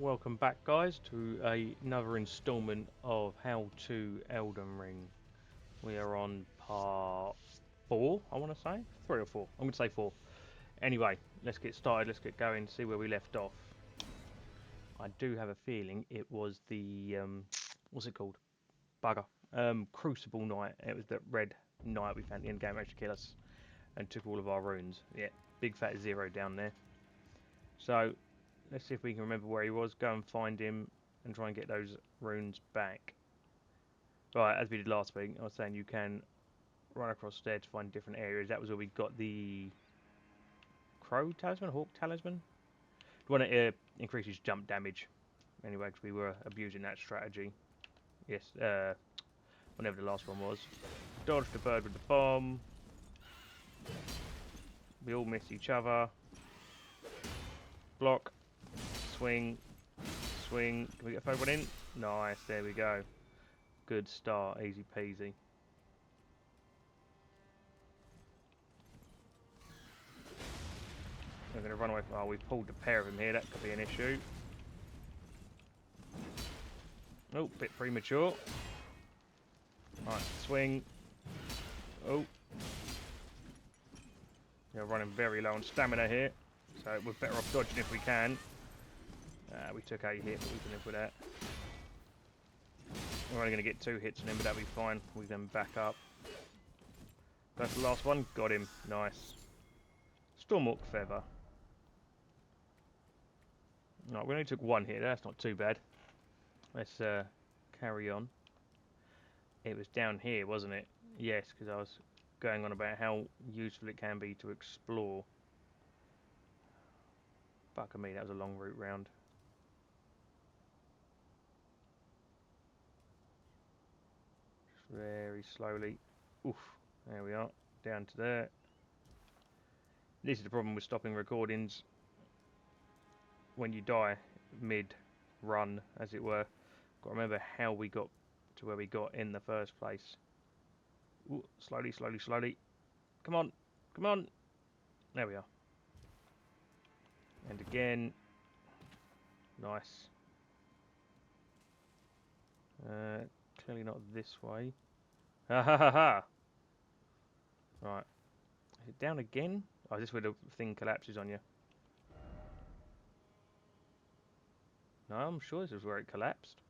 Welcome back, guys, to another instalment of How to Elden Ring. We are on part 4, I want to say. 3 or 4. I'm going to say 4. Anyway, let's get started, let's get going, see where we left off. I do have a feeling it was the, what's it called? Bugger. Crucible Knight. It was the red knight we found at the end game, managed to kill us and took all of our runes. Yeah, big fat 0 down there. So, let's see if we can remember where he was, go and find him and try and get those runes back. Right, as we did last week, I was saying you can run across there to find different areas. That was where we got the crow talisman, hawk talisman. The one that increases jump damage. Anyway, because we were abusing that strategy. Yes, whenever the last one was. Dodge the bird with the bomb. We all miss each other. Block. Swing. Swing. Can we get a third one in? Nice, there we go. Good start, easy peasy. We're going to run away from... Oh, we've pulled a pair of them here. That could be an issue. Oh, bit premature. Right, swing. Oh. We're running very low on stamina here. So we're better off dodging if we can. We took a hit, but we can live with that. We're only going to get 2 hits on him, but that'll be fine. We then back up. That's the last one. Got him. Nice. Stormhawk Feather. Right, we only took 1 hit. That's not too bad. Let's carry on. It was down here, wasn't it? Yes, because I was going on about how useful it can be to explore. Fuck me, that was a long route round. Just very slowly. Oof. There we are. Down to there. This is the problem with stopping recordings when you die mid-run, as it were. Got to remember how we got to where we got in the first place. Ooh, slowly, slowly, slowly. Come on, come on. There we are. And again. Nice. Clearly not this way. Ha ha ha ha! Right. Is it down again? Oh, is this where the thing collapses on you? No, I'm sure this is where it collapsed.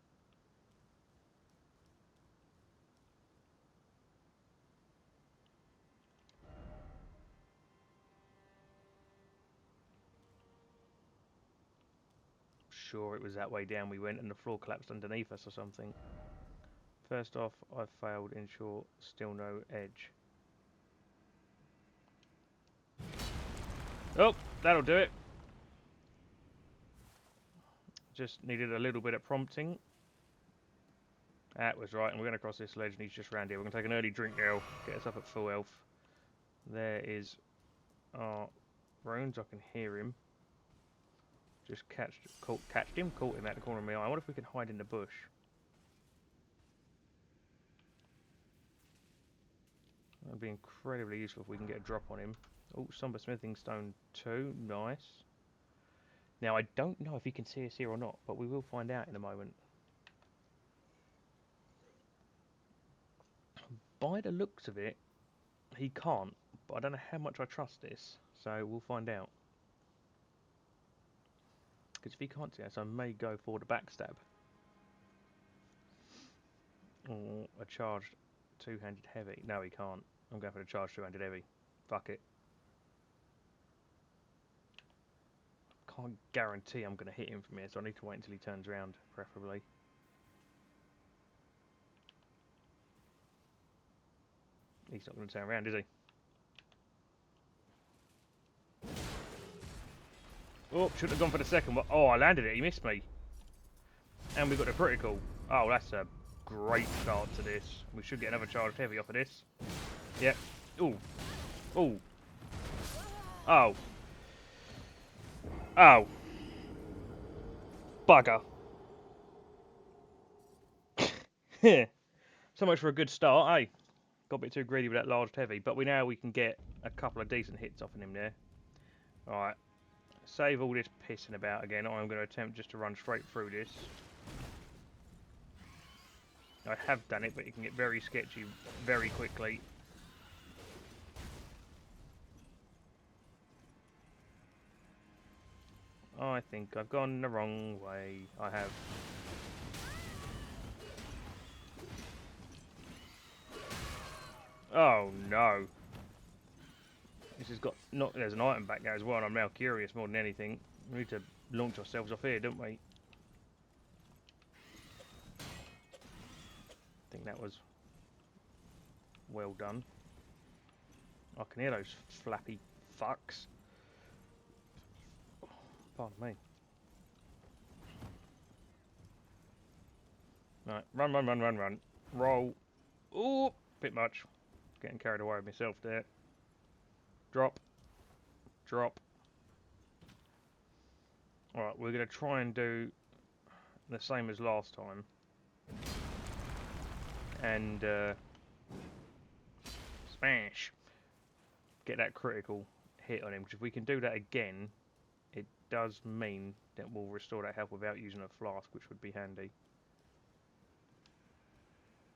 Sure, it was that way down we went and the floor collapsed underneath us or something. First off, I failed. Ensure still no edge. Oh, that'll do it. Just needed a little bit of prompting. That was right, and we're going to cross this ledge and he's just round here. We're going to take an early drink now, get us up at full health. There is our runes. I can hear him. Just catched him, caught him at the corner of my eye. I wonder if we can hide in the bush. That'd be incredibly useful if we can get a drop on him. Oh, Somber Smithing Stone 2. Nice. Now, I don't know if he can see us here or not, but we will find out in a moment. By the looks of it, he can't, but I don't know how much I trust this, so we'll find out. Because if he can't see us, I may go for the backstab. Or a charged two-handed heavy. No, he can't. I'm going for the charged two-handed heavy. Fuck it. Can't guarantee I'm going to hit him from here, so I need to wait until he turns around, preferably. He's not going to turn around, is he? Oh, should have gone for the second one. Oh, I landed it. He missed me. And we got a critical. Oh, that's a great start to this. We should get another charged heavy off of this. Yep. Ooh. Ooh. Oh. Oh. Bugger. So much for a good start, eh? Got a bit too greedy with that large heavy, but we can get a couple of decent hits off of him there. Alright. save all this pissing about again. I'm going to attempt just to run straight through this. I have done it, but it can get very sketchy very quickly. I think I've gone the wrong way. I have. Oh no. This has got not. There's an item back there as well, and I'm now curious more than anything. We need to launch ourselves off here, don't we? I think that was well done. I can hear those flappy fucks. Pardon me. Right, run. Roll. Ooh, bit much. Getting carried away with myself there. Drop. Alright, we're going to try and do the same as last time. And, smash. Get that critical hit on him, because if we can do that again, it does mean that we'll restore that health without using a flask, which would be handy.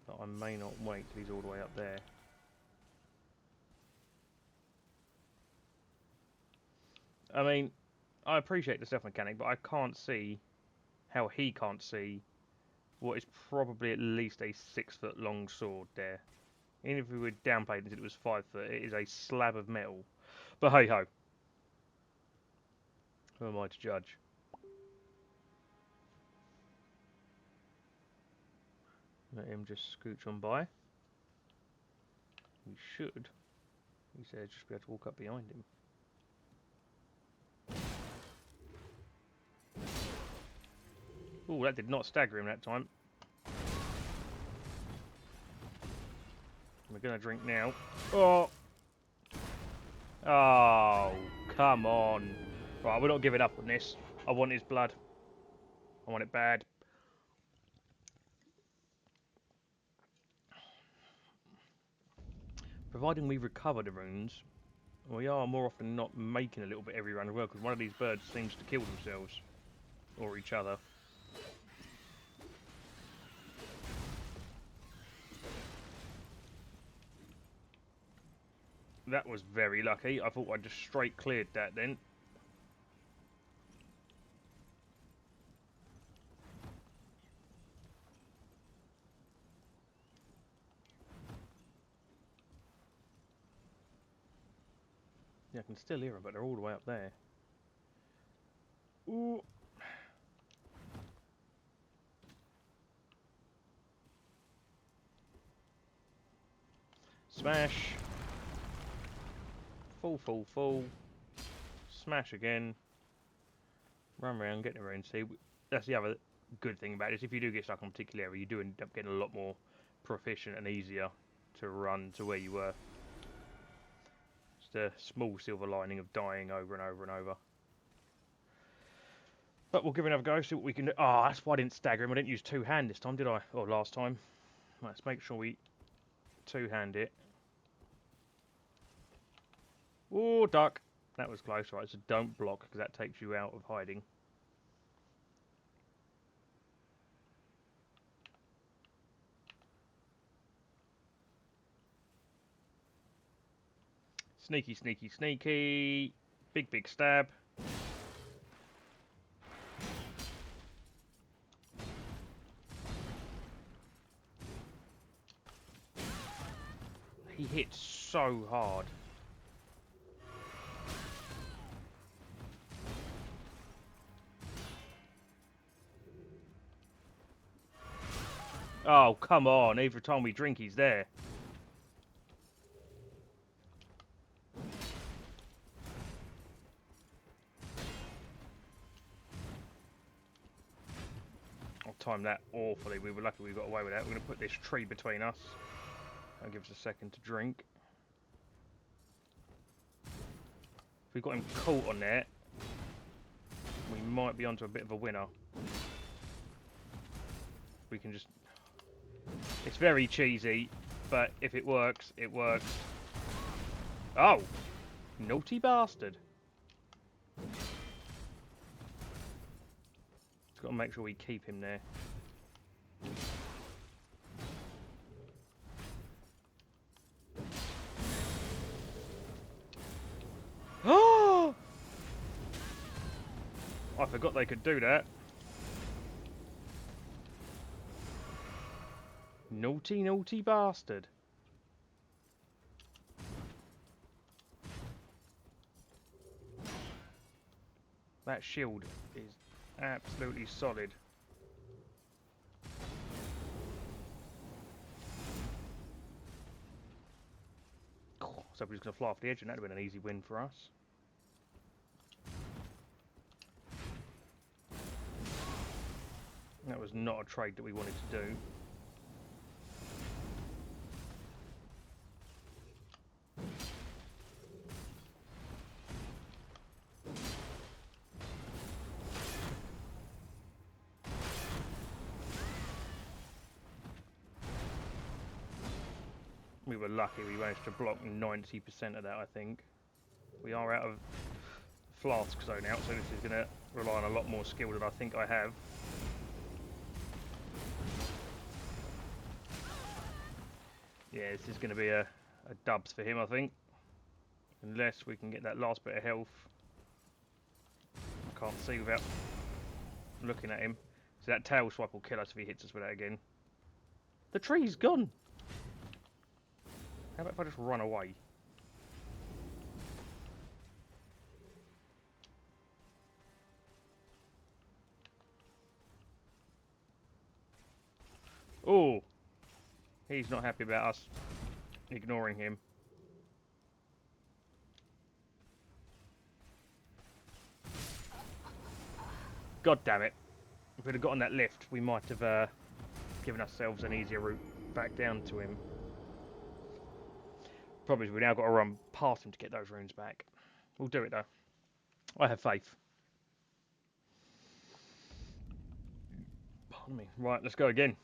But I may not wait till he's all the way up there. I mean, I appreciate the stealth mechanic, but I can't see how he can't see what is probably at least a 6 foot long sword there. Even if we were downplayed and said it was 5 foot, it is a slab of metal. But hey ho. Who am I to judge? Let him just scooch on by. We should. He said just be able to walk up behind him. Ooh, that did not stagger him that time. We're gonna drink now. Oh! Oh, come on. Right, we're not giving up on this. I want his blood. I want it bad. Providing we recover the runes, we are more often than not making a little bit every run as well, because one of these birds seems to kill themselves. Or each other. That was very lucky. I thought I just straight cleared that then. Yeah, I can still hear them, but they're all the way up there. Ooh. Smash. Full. Smash again. Run around, get the runes. See, that's the other good thing about this. If you do get stuck on a particular area, you do end up getting a lot more proficient and easier to run to where you were. Just a small silver lining of dying over and over and over. But we'll give it another go, see what we can do. Oh, that's why I didn't stagger him. I didn't use two-hand this time, did I? Or last time. Let's make sure we two-hand it. Oh, duck. That was close, right? So don't block, because that takes you out of hiding. Sneaky. Big stab. He hits so hard. Oh, come on. Every time we drink, he's there. I'll time that awfully. We were lucky we got away with that. We're going to put this tree between us. That'll give us a second to drink. If we've got him caught on there, we might be onto a bit of a winner. We can just... It's very cheesy, but if it works, it works. Oh! Naughty bastard. to make sure we keep him there. Oh! I forgot they could do that. Naughty, naughty bastard. That shield is absolutely solid. Somebody's going to fly off the edge, and that would have been an easy win for us. That was not a trade that we wanted to do. We were lucky we managed to block 90% of that, I think. We are out of flasks though now, so this is going to rely on a lot more skill than I think I have. Yeah, this is going to be a dubs for him, I think. Unless we can get that last bit of health. I can't see without looking at him. So that tail swipe will kill us if he hits us with that again. The tree's gone! How about if I just run away? Oh! He's not happy about us ignoring him. God damn it. If we'd have got on that lift, we might have given ourselves an easier route back down to him. Problem is, we've now got to run past him to get those runes back. We'll do it though. I have faith. Pardon me. Right, let's go again.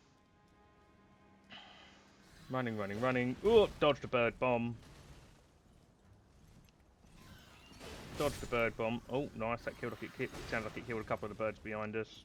Running, running, running. Oh, dodged a bird bomb. Dodged a bird bomb. Oh, nice. That killed. It sounds like it killed a couple of the birds behind us.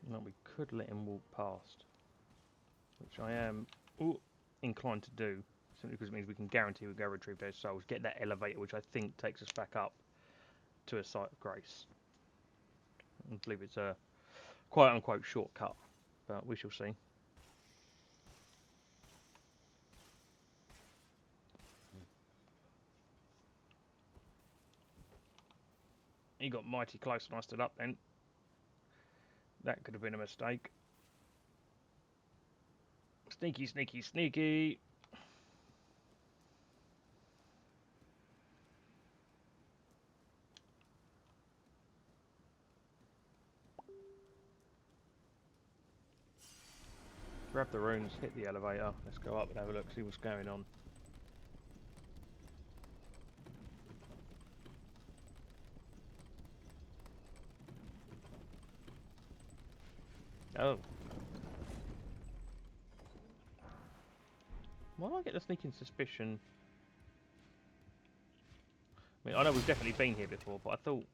No, we could let him walk past, which I am inclined to do, simply because it means we can guarantee we'll go retrieve those souls, get that elevator, which I think takes us back up to a site of grace. I believe it's a quote-unquote shortcut, but we shall see. He got mighty close when I stood up then. That could have been a mistake. Sneaky, sneaky, sneaky. Grab the runes, hit the elevator. Let's go up and have a look, see what's going on. Oh. Why do I get the sneaking suspicion? I mean, I know we've definitely been here before, but I thought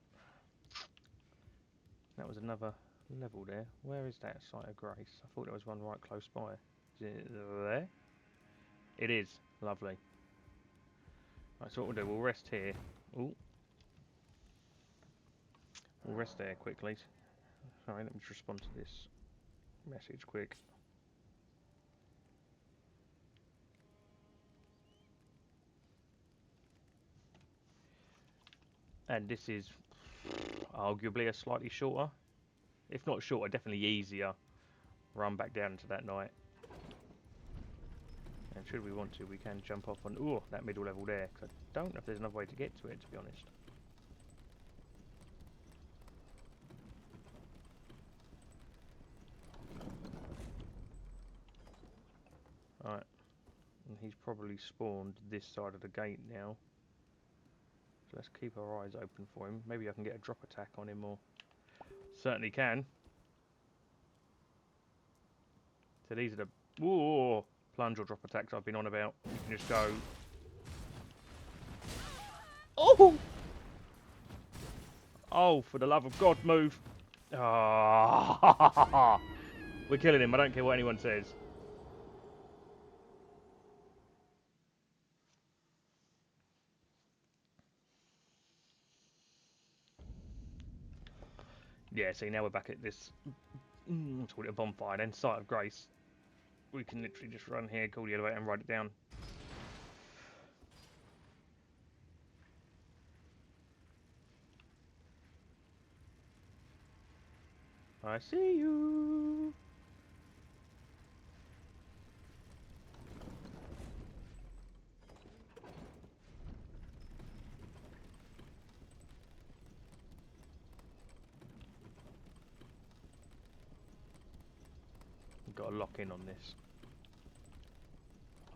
that was another level there. Where is that site of grace? I thought there was one right close by. Is it there? It is. Lovely. Right, so what we'll do, we'll rest here. Ooh. We'll rest there quickly. Sorry, let me just respond to this message quick. And this is arguably a slightly shorter, if not shorter, definitely easier run back down into that night. And should we want to, we can jump off on that middle level there, because I don't know if there's another way to get to it, to be honest. he's probably spawned this side of the gate now. So let's keep our eyes open for him. Maybe I can get a drop attack on him, or certainly can. So these are the plunge or drop attacks I've been on about. You can just go. Oh! Oh, for the love of God, move! Ah, we're killing him. I don't care what anyone says. Yeah, see, now we're back at this. Let's call it a bonfire then. Site of Grace. We can literally just run here, call the elevator, and write it down. I see you. We've got to lock in on this.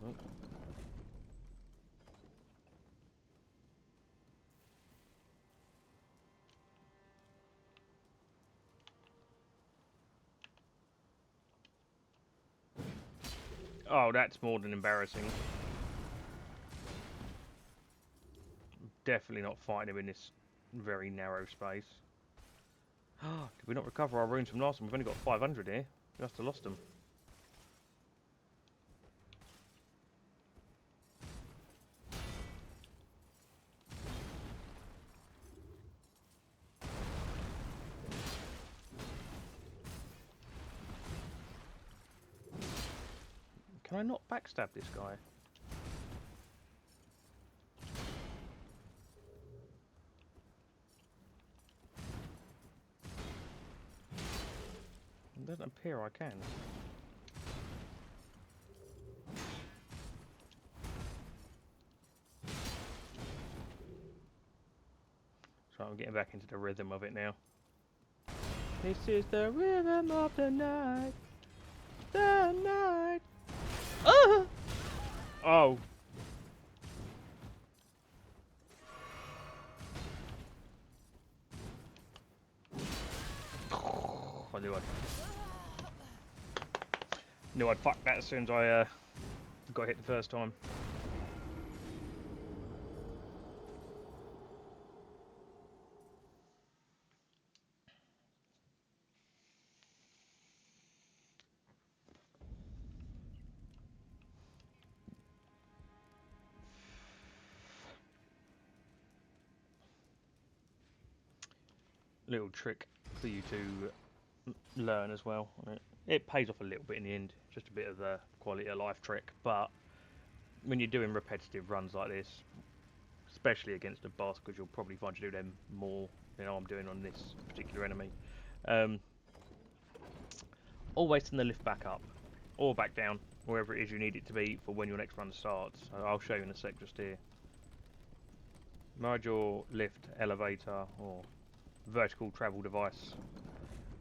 Oh. Oh, that's more than embarrassing. Definitely not fighting him in this very narrow space. Did we not recover our runes from last time? We've only got 500 here. We must have lost them. Can I not backstab this guy? It doesn't appear I can. So I'm getting back into the rhythm of it now. This is the rhythm of the night. The night. Ah! Oh. I knew I'd fuck that as soon as I got hit the first time. Little trick for you to learn as well. It pays off a little bit in the end, just a bit of a quality of life trick, but when you're doing repetitive runs like this, especially against a boss, because you'll probably find you do them more than I'm doing on this particular enemy, always turn the lift back up or back down, wherever it is you need it to be for when your next run starts. So I'll show you in a sec just here. Merge your lift, elevator, or vertical travel device,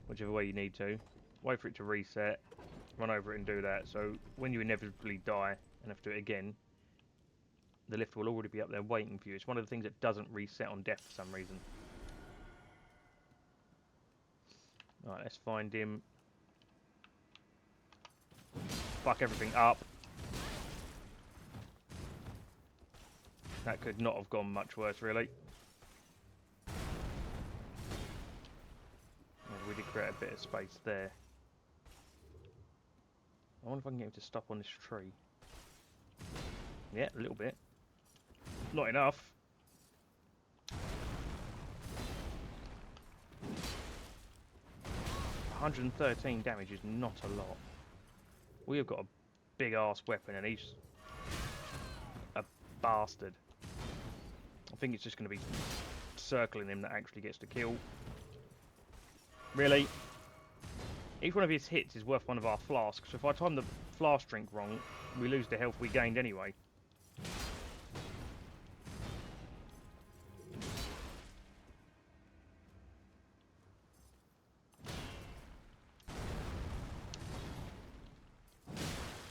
whichever way you need to. Wait for it to reset, run over it and do that. So when you inevitably die and have to do it again, the lift will already be up there waiting for you. It's one of the things that doesn't reset on death for some reason. Alright, let's find him. Fuck everything up. That could not have gone much worse, really. We did create a bit of space there. I wonder if I can get him to stop on this tree. Yeah, a little bit. Not enough. $113 damage is not a lot. We have got a big ass weapon and he's a bastard. I think it's just going to be circling him that actually gets the kill. Really? Each one of his hits is worth one of our flasks, so if I time the flask drink wrong, we lose the health we gained anyway.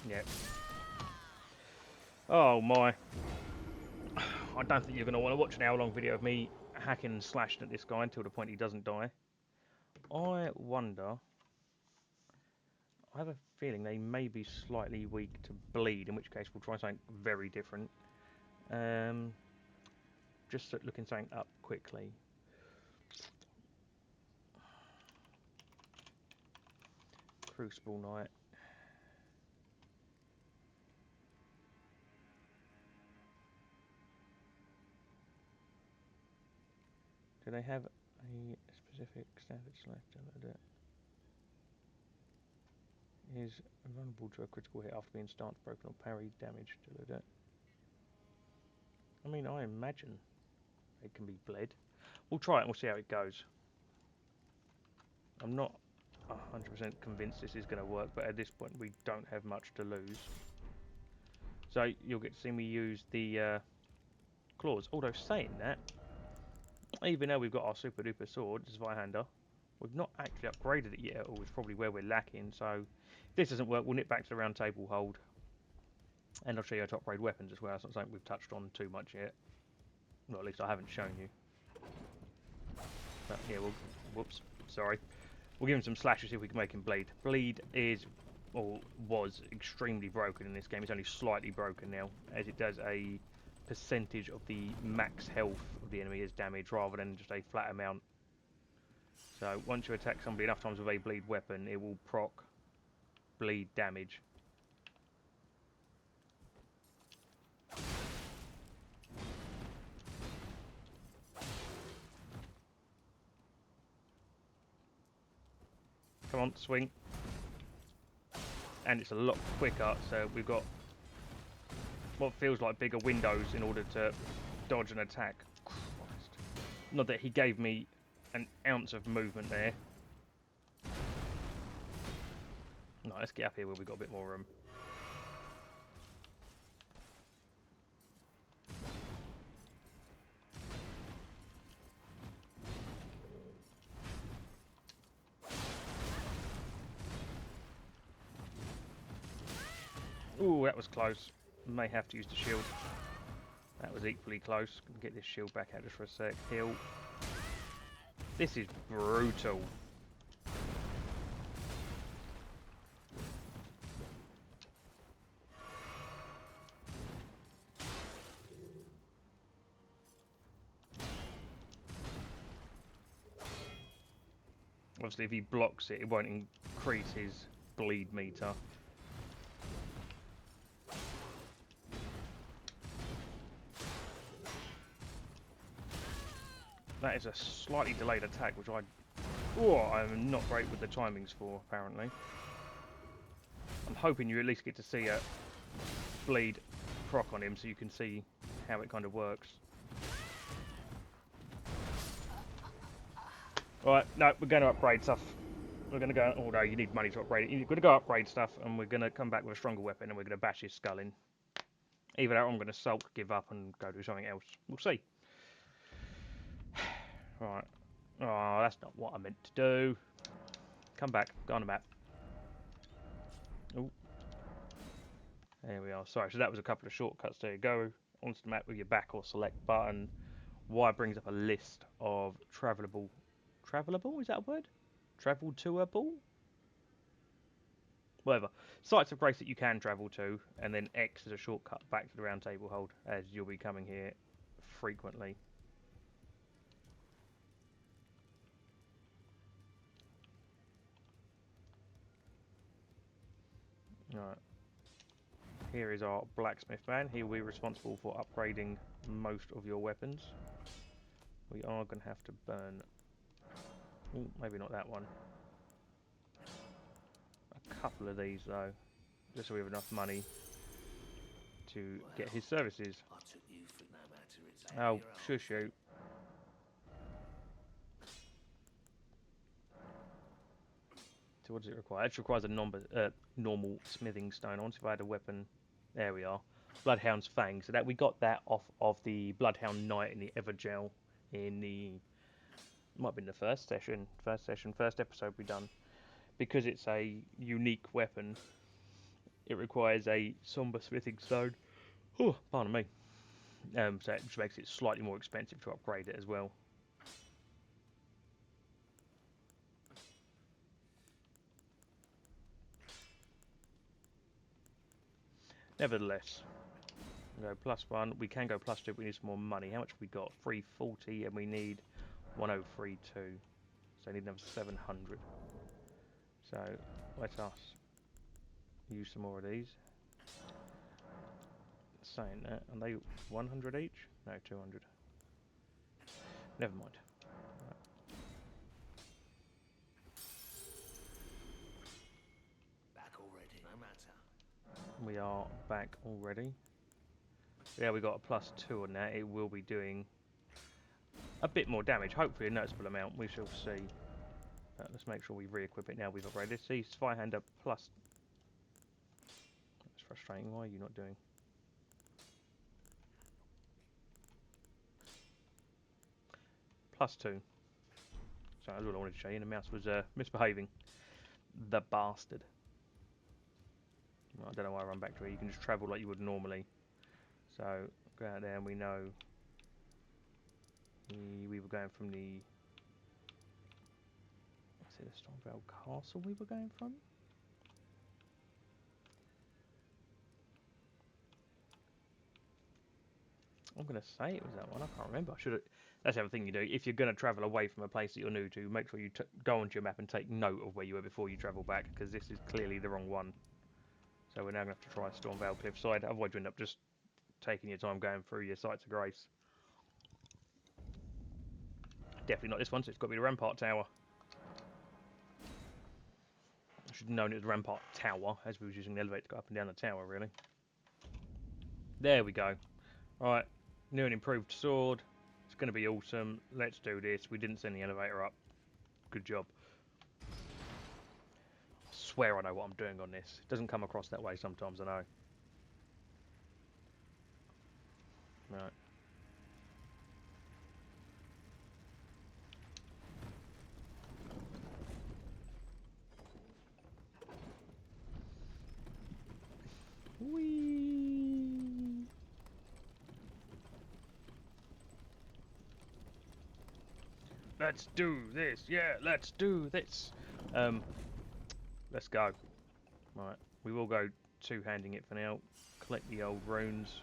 Yep. Oh my. I don't think you're going to want to watch an hour-long video of me hacking and slashing at this guy until the point he doesn't die. I wonder... I have a feeling they may be slightly weak to bleed, in which case we'll try something very different. Just looking something up quickly. Crucible Knight. Do they have a specific standard select? Is vulnerable to a critical hit after being stance broken or parried damage. I mean, I imagine they can be bled. We'll try it and we'll see how it goes. I'm not 100% convinced this is going to work, but at this point we don't have much to lose. So you'll get to see me use the claws. Although saying that, even though we've got our super duper sword, Zweihander, we've not actually upgraded it yet, or it's probably where we're lacking. So if this doesn't work, we'll nip back to the round table hold. And I'll show you how to upgrade weapons as well. That's not something we've touched on too much yet. Well, at least I haven't shown you. But yeah, whoops, sorry. We'll give him some slashes, see if we can make him bleed. Bleed is, or was, extremely broken in this game. It's only slightly broken now, as it does a percentage of the max health of the enemy as damage, rather than just a flat amount. So once you attack somebody enough times with a bleed weapon, it will proc bleed damage. Come on, swing. And it's a lot quicker, so we've got what feels like bigger windows in order to dodge an attack. Christ. Not that he gave me an ounce of movement there. No, let's get up here where we've got a bit more room. Ooh, that was close. May have to use the shield. That was equally close. Can get this shield back out just for a sec. Heal. This is brutal. Obviously, if he blocks it, it won't increase his bleed meter. That is a slightly delayed attack, which I'm not great with the timings for, apparently. I'm hoping you at least get to see a bleed proc on him so you can see how it kind of works. Alright, no, we're going to upgrade stuff. We're going to go, although you need money to upgrade it, you're going to go upgrade stuff and we're going to come back with a stronger weapon and we're going to bash his skull in. Either that or I'm going to sulk, give up and go do something else. We'll see. Right. Oh, that's not what I meant to do. Come back. Go on the map. Oh. There we are. Sorry, so that was a couple of shortcuts there. Go onto the map with your back or select button. Y brings up a list of travelable... Travelable? Is that a word? Travel toable? Whatever. Sites of grace that you can travel to, and then X is a shortcut back to the round table hold, as you'll be coming here frequently. Right. Here is our blacksmith man. He will be responsible for upgrading most of your weapons. We are going to have to burn... Ooh, maybe not that one. A couple of these though, just so we have enough money to get his services. Oh, shush you. So what does it require? It requires a normal smithing stone. I wonder if I had a weapon. There we are. Bloodhound's Fang. So that we got that off of the Bloodhound Knight in the Evergel in the... Might have been the first episode we done. Because it's a unique weapon, it requires a somber smithing stone. Oh, pardon me. So it just makes it slightly more expensive to upgrade it as well. Nevertheless, we go +1. We can go +2, but we need some more money. How much have we got? 340, and we need 1032. So I need another 700. So let us use some more of these. Saying that, are they 100 each? No, 200. Never mind. Right. Back already, no matter. We are back already. Yeah, we got a +2 on that. It will be doing a bit more damage. Hopefully a noticeable amount. We shall see. But let's make sure we re-equip it now we've upgraded. See, Spyhander plus... That's frustrating. Why are you not doing... +2. So that's all I wanted to show you. And the mouse was misbehaving. The bastard. Well, I don't know why I run back to it. You can just travel like you would normally. So, go out there and we know... We were going from the... Is it the Stormvale Castle we were going from? I'm going to say it was that one. I can't remember. I should have... That's the other thing you do. If you're going to travel away from a place that you're new to, make sure you go onto your map and take note of where you were before you travel back, because this is clearly the wrong one. So we're now going to have to try Stormvale Cliffside. Otherwise you end up just taking your time going through your sites of grace. Definitely not this one, so it's got to be the Rampart Tower. I should have known it was the Rampart Tower, as we was using the elevator to go up and down the tower, really. There we go. Right, new and improved sword. It's going to be awesome. Let's do this. We didn't send the elevator up. Good job. I swear I know what I'm doing on this. It doesn't come across that way sometimes, I know. Right. Whee! Let's do this. Yeah, let's do this. Let's go. Right, we will go two-handing it for now. Collect the old runes.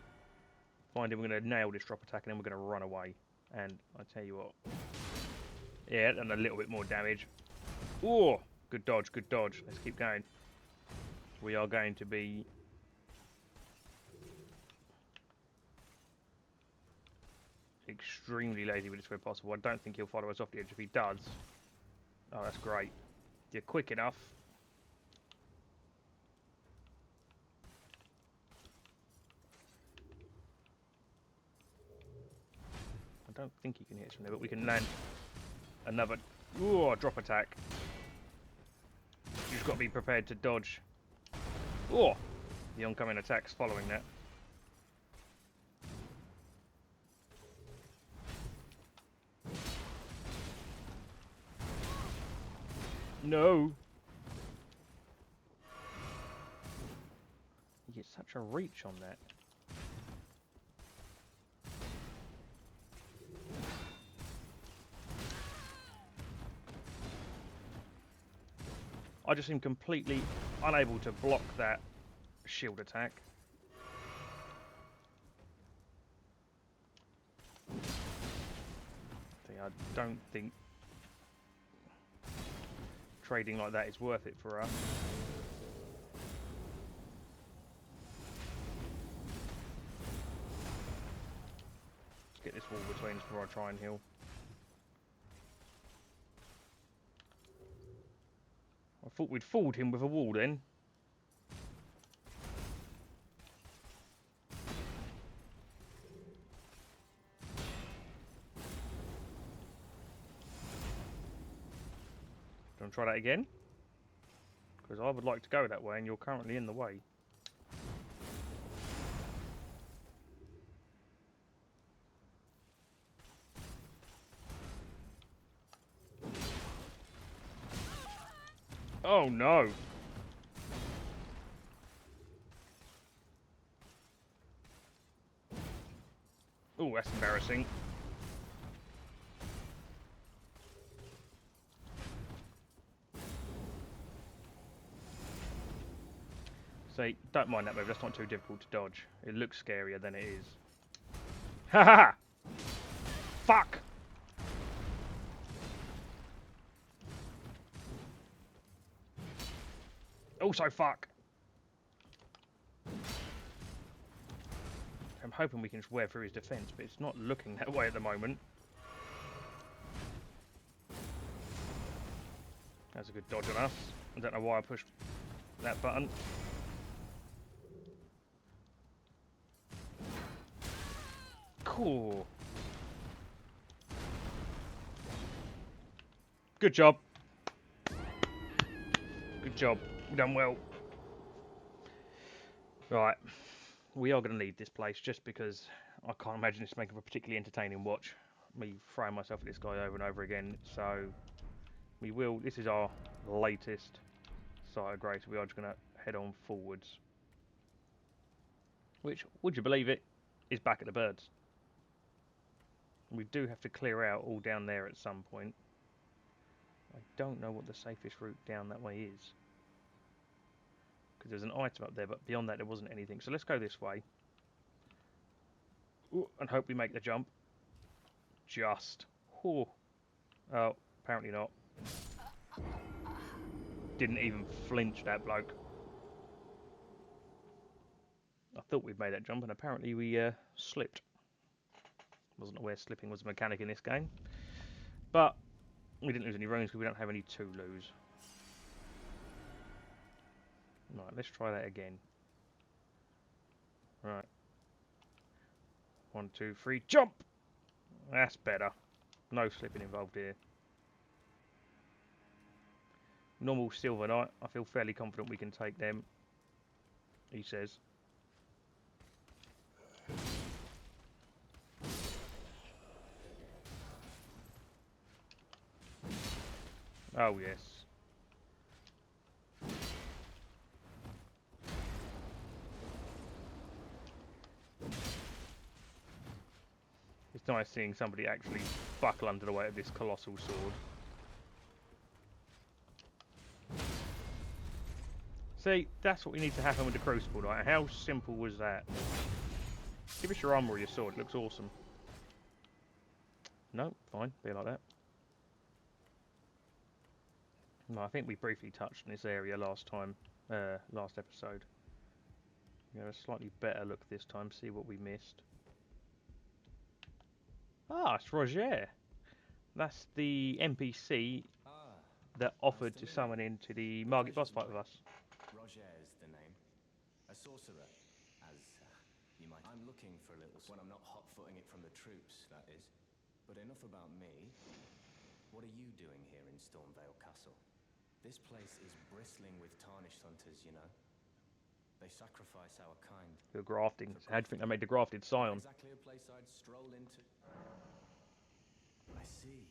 Find him. We're going to nail this drop attack and then we're going to run away. And I tell you what. Yeah, and a little bit more damage. Oh, good dodge, good dodge. Let's keep going. We are going to be... extremely lazy with this where possible. I don't think he'll follow us off the edge. If he does... Oh, that's great. You're quick enough. I don't think he can hit us from there, but we can land another drop attack. You just got to be prepared to dodge. Oh, the oncoming attacks following that. No. You get such a reach on that. I just seem completely unable to block that shield attack. I don't think trading like that is worth it for us. Let's get this wall between us before I try and heal. I thought we'd fooled him with a wall then. Do you want to try that again? Because I would like to go that way and you're currently in the way. Oh no! that's embarrassing. See, don't mind that move, that's not too difficult to dodge. It looks scarier than it is. Ha ha ha! Fuck! Also fuck! I'm hoping we can just wear through his defence, but it's not looking that way at the moment. That's a good dodge on us. I don't know why I pushed that button. Cool. Good job. Good job. We've done well. Right. We are going to leave this place just because I can't imagine this making a particularly entertaining watch. Me throwing myself at this guy over and over again. So we will. This is our latest site of grace. We are just going to head on forwards. Which, would you believe it, is back at the birds. We do have to clear out all down there at some point. I don't know what the safest route down that way is. Because there's an item up there, but beyond that there wasn't anything. So let's go this way. Ooh, and hope we make the jump. Just. Ooh. Oh, apparently not. Didn't even flinch, that bloke. I thought we'd made that jump, and apparently we slipped. Wasn't aware slipping was a mechanic in this game. But we didn't lose any runes because we don't have any to lose. Right, let's try that again. Right. 1, 2, 3, jump! That's better. No slipping involved here. Normal Silver Knight. I feel fairly confident we can take them. He says. Oh, yes. It's nice seeing somebody actually buckle under the weight of this colossal sword. See, that's what we need to happen with the Crucible Knight. How simple was that? Give us your armor or your sword. It looks awesome. No, fine. Be like that. No, I think we briefly touched on this area last time, last episode. You know, a slightly better look this time, see what we missed. Ah, it's Roger. That's the NPC that offered to summon into the Margit boss fight with us. Roger is the name. A sorcerer, as you might. I'm looking for a little when I'm not hot-footing it from the troops, that is. But enough about me. What are you doing here in Stormvale Castle? This place is bristling with tarnished hunters, you know. They sacrifice our kind. The grafting. How do you think they made the grafted scion? Exactly a place I'd stroll into. I see.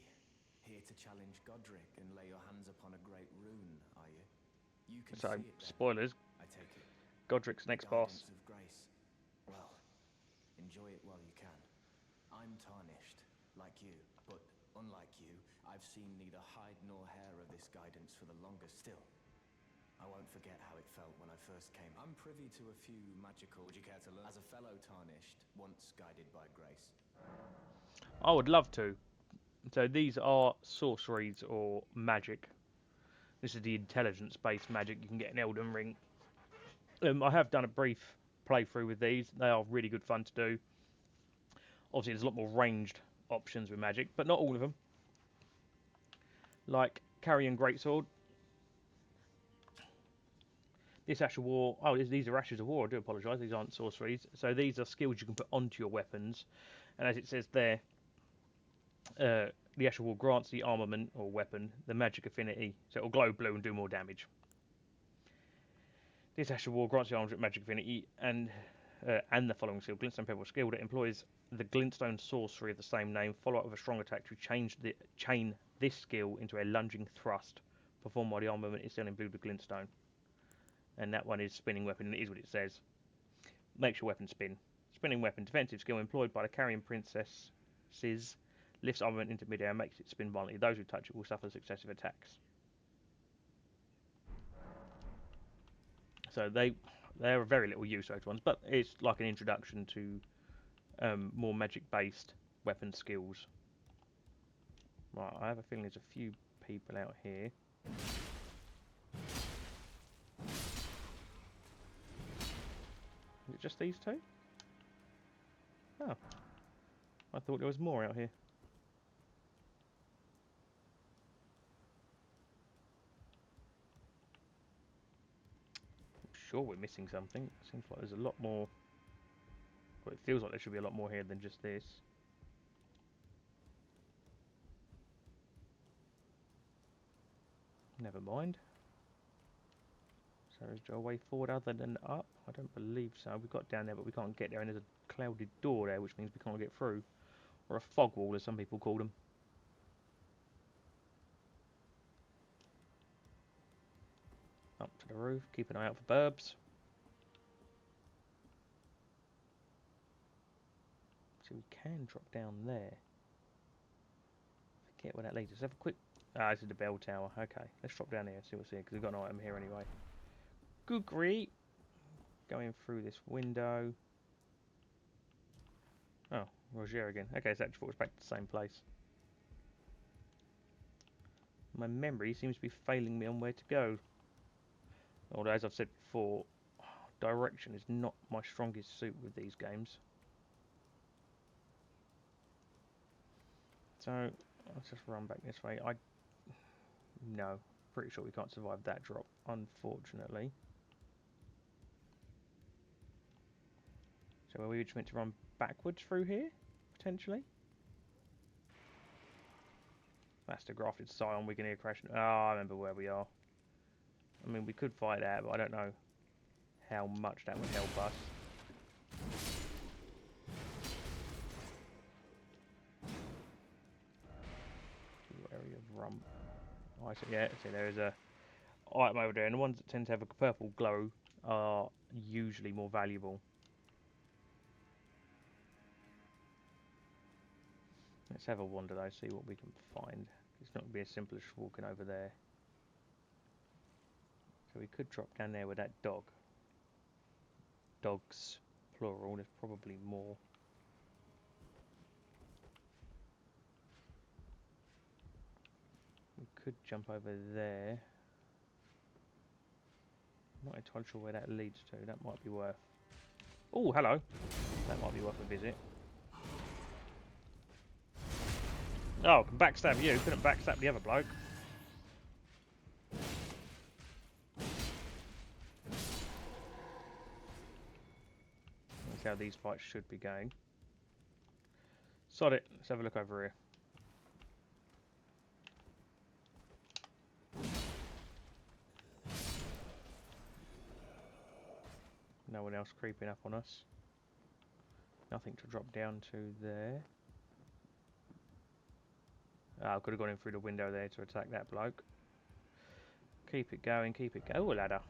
Here to challenge Godric and lay your hands upon a great rune, are you? You can So, see it then, spoilers. I take it. Godric's next boss. Guidance of grace. Well, enjoy it while you can. I'm tarnished, like you, but unlike you, I've seen neither hide nor hair of this guidance for the longest. Still, I won't forget how it felt when I first came. I'm privy to a few magical. Would you care to learn? As a fellow tarnished, once guided by grace. I would love to. So these are sorceries or magic. This is the intelligence-based magic you can get in Elden Ring. I have done a brief playthrough with these. They are really good fun to do. Obviously, there's a lot more ranged options with magic, but not all of them. Like Carrion Greatsword. This Ash of War. Oh, these are Ashes of War. I do apologise. These aren't sorceries. So these are skills you can put onto your weapons. And as it says there, the Ash of War grants the armament or weapon the magic affinity. So it'll glow blue and do more damage. This Ash of War grants the armament magic affinity and the following skill: Glintstone Pebble skill that employs the Glintstone sorcery of the same name, follow up with a strong attack to chain this skill into a lunging thrust performed while the armament is still imbued with Glintstone. And that one is spinning weapon, and it is what it says. Makes your weapon spin. Spinning weapon. Defensive skill employed by the carrying princesses. Lifts armament into midair and makes it spin violently. Those who touch it will suffer successive attacks. So they're a very little use, those ones, but it's like an introduction to more magic-based weapon skills. Right, I have a feeling there's a few people out here. Is it just these two? Oh. I thought there was more out here. I'm sure we're missing something. Seems like there's a lot more. Well, it feels like there should be a lot more here than just this. Never mind. So is there a way forward other than up? I don't believe so. We've got down there, but we can't get there, and there's a clouded door there, which means we can't get through. Or a fog wall, as some people call them. Up to the roof. Keep an eye out for burbs. So we can drop down there. Forget where that leads us. Have a quick... Ah, this is the bell tower. Okay, let's drop down here and see what's here, because we've got an item here anyway. Good grief. Going through this window. Oh, Roger again. Okay, so that brought us back to the same place. My memory seems to be failing me on where to go. Although, as I've said before, direction is not my strongest suit with these games. So, let's just run back this way. No, pretty sure we can't survive that drop, unfortunately. So are we just meant to run backwards through here, potentially? That's the grafted scion, we can hear crashing. Oh, I remember where we are. I mean, we could fight that, but I don't know how much that would help us. Area of rump. Oh, I see, yeah, see, there is a item over there, and the ones that tend to have a purple glow are usually more valuable. Let's have a wander though, see what we can find. It's not going to be as simple as walking over there. So we could drop down there with that dog. Dogs, plural, there's probably more. We could jump over there. Not entirely sure where that leads to, that might be worth... Oh, hello! That might be worth a visit. Oh, can backstab you, couldn't backstab the other bloke. That's how these fights should be going. Sod it, let's have a look over here. No one else creeping up on us. Nothing to drop down to there. I could have gone in through the window there to attack that bloke. Keep it going, keep it going. Oh, a ladder.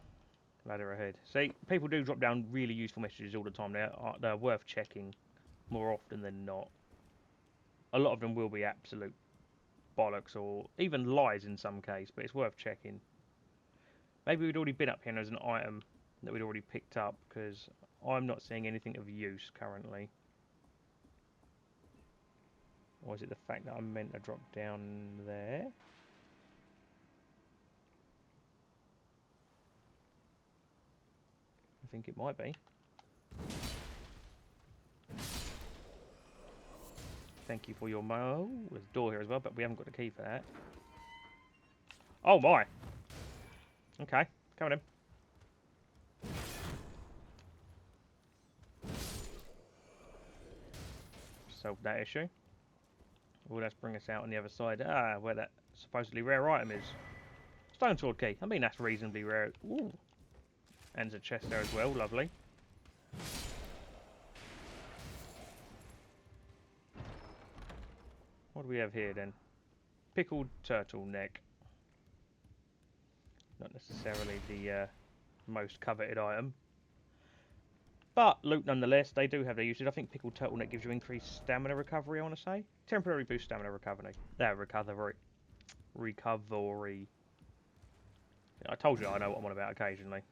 Ladder ahead. See, people do drop down really useful messages all the time. They're worth checking more often than not. A lot of them will be absolute bollocks or even lies in some case, but it's worth checking. Maybe we'd already been up here and there's an item that we'd already picked up, because I'm not seeing anything of use currently. Or is it the fact that I'm meant to drop down there? I think it might be. Thank you for your mo. There's a door here as well, but we haven't got a key for that. Oh my! Okay, coming in. Solve that issue. Well, let's bring us out on the other side. Ah, where that supposedly rare item is. Stone sword key. I mean, that's reasonably rare. Ooh. And there's a chest there as well. Lovely. What do we have here then? Pickled turtleneck. Not necessarily the most coveted item. But loot nonetheless, they do have their usage. I think pickled turtleneck gives you increased stamina recovery, I want to say. Temporary boost stamina recovery. Recovery. I told you I know what I'm on about occasionally.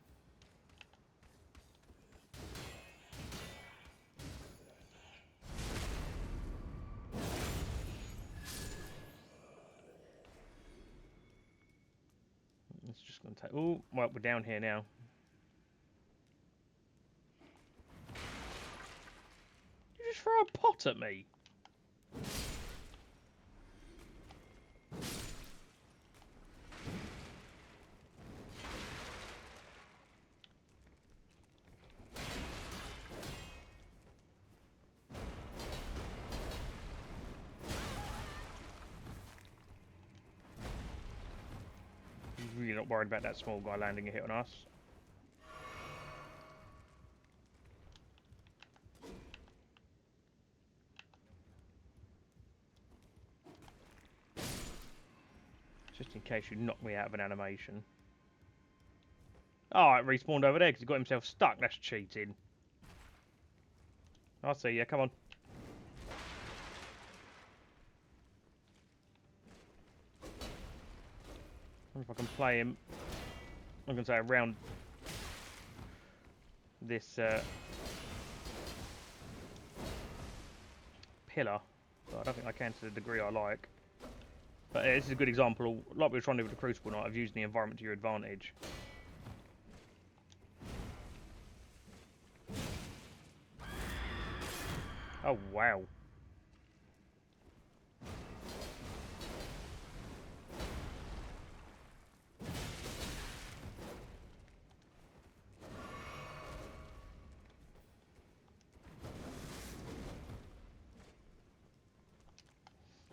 It's just going to take... Oh, well, we're down here now. You just throw a pot at me. Really not worried about that small guy landing a hit on us. Just in case you knock me out of an animation. Oh, it respawned over there because he got himself stuck. That's cheating. I see ya. Come on. I wonder if I can play him. I'm going to say around this pillar. But I don't think I can to the degree I like. But this is a good example, like we were trying to do with the Crucible Knight, of using the environment to your advantage. Oh, wow.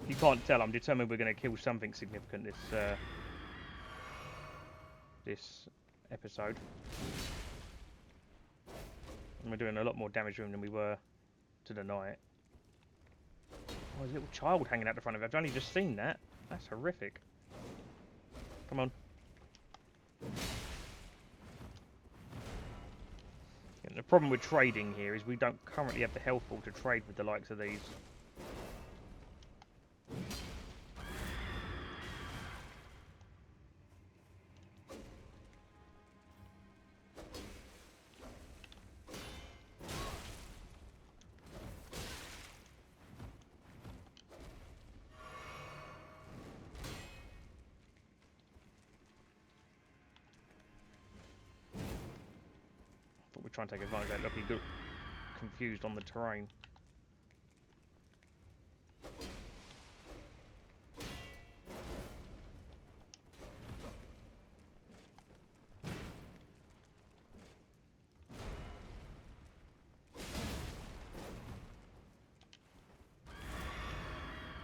You can't tell, I'm determined we're going to kill something significant this episode. And we're doing a lot more damage to him than we were to the knight. Oh, there's a little child hanging out the front of it. I've only just seen that. That's horrific. Come on. And the problem with trading here is we don't currently have the health pool to trade with the likes of these. But we're trying to take advantage of that. Look, he got confused on the terrain.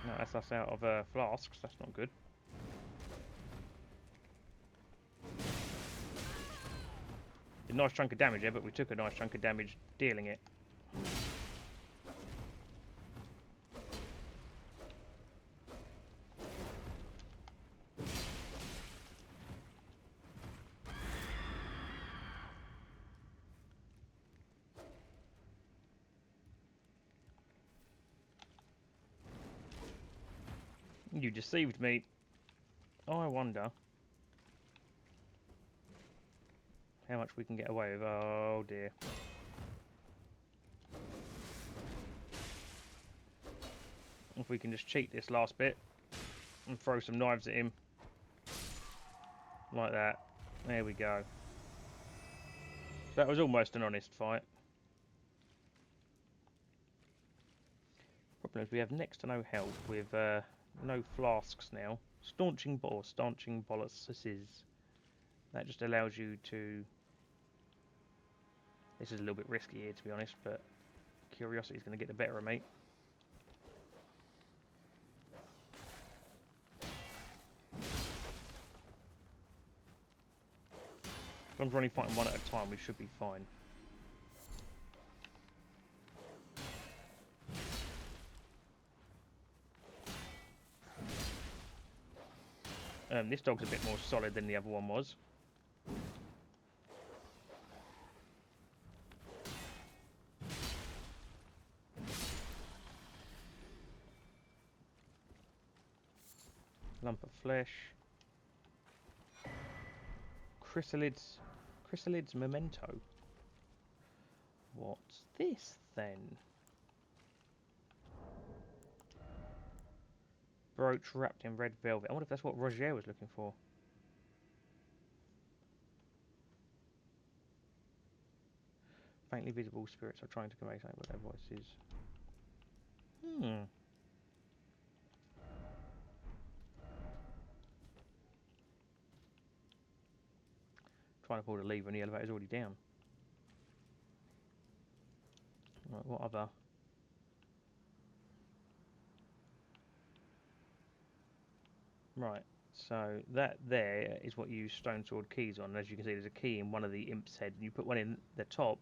No, that's us out of flasks. That's not good. A nice chunk of damage there, but we took a nice chunk of damage dealing it. You deceived me. Oh, I wonder how much we can get away with. Oh dear. If we can just cheat this last bit and throw some knives at him. Like that. There we go. So that was almost an honest fight. Problem is we have next to no health with no flasks now. Staunching boluses. That just allows you to... This is a little bit risky here, to be honest, but curiosity is going to get the better of me. As long as we're only fighting one at a time, we should be fine. This dog's a bit more solid than the other one was. Lump of flesh. Chrysalids memento. What's this then? Brooch wrapped in red velvet. I wonder if that's what Roger was looking for. Faintly visible spirits are trying to convey something with their voices. Trying to pull the lever and the elevator's already down. Right, what other? Right, so that there is what you use stone sword keys on. And as you can see, there's a key in one of the imp's head. You put one in the top,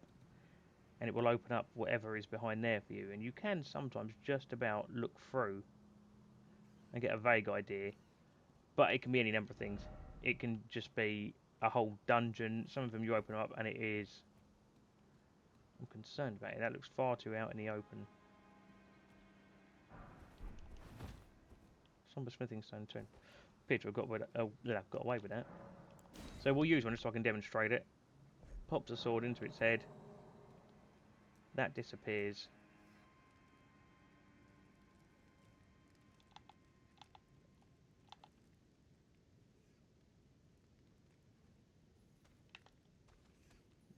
and it will open up whatever is behind there for you. And you can sometimes just about look through and get a vague idea, but it can be any number of things. It can just be a whole dungeon. Some of them you open up and it is... I'm concerned about it. That looks far too out in the open. Somber smithing stone too. Peter got away with that. So we'll use one just so I can demonstrate it. Pops a sword into its head. That disappears.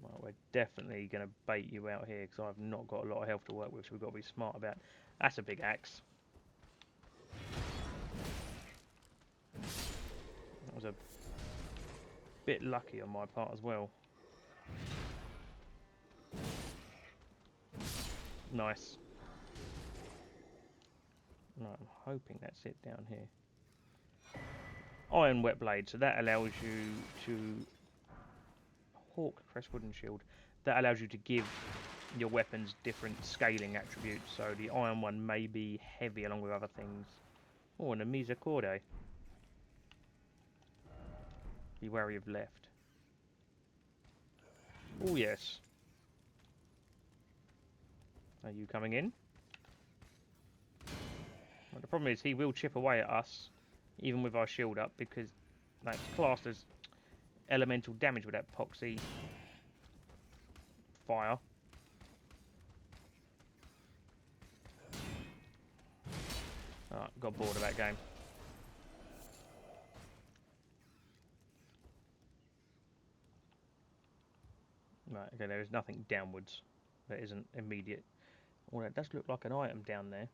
Well, we're definitely going to bait you out here because I've not got a lot of health to work with, so we've got to be smart about it. That's a big axe. That was a bit lucky on my part as well. Nice. Right, I'm hoping that's it down here. Iron wet blade, so that allows you to... Hawk crest wooden shield. That allows you to give your weapons different scaling attributes, so the iron one may be heavy along with other things. Oh, and a Misacorde. Be wary of left. Oh yes. Are you coming in? Well, the problem is he will chip away at us, even with our shield up, because that's classed as elemental damage with that epoxy fire. Alright, got bored of that game. Right, okay, there is nothing downwards that isn't immediate. Oh, that does look like an item down there.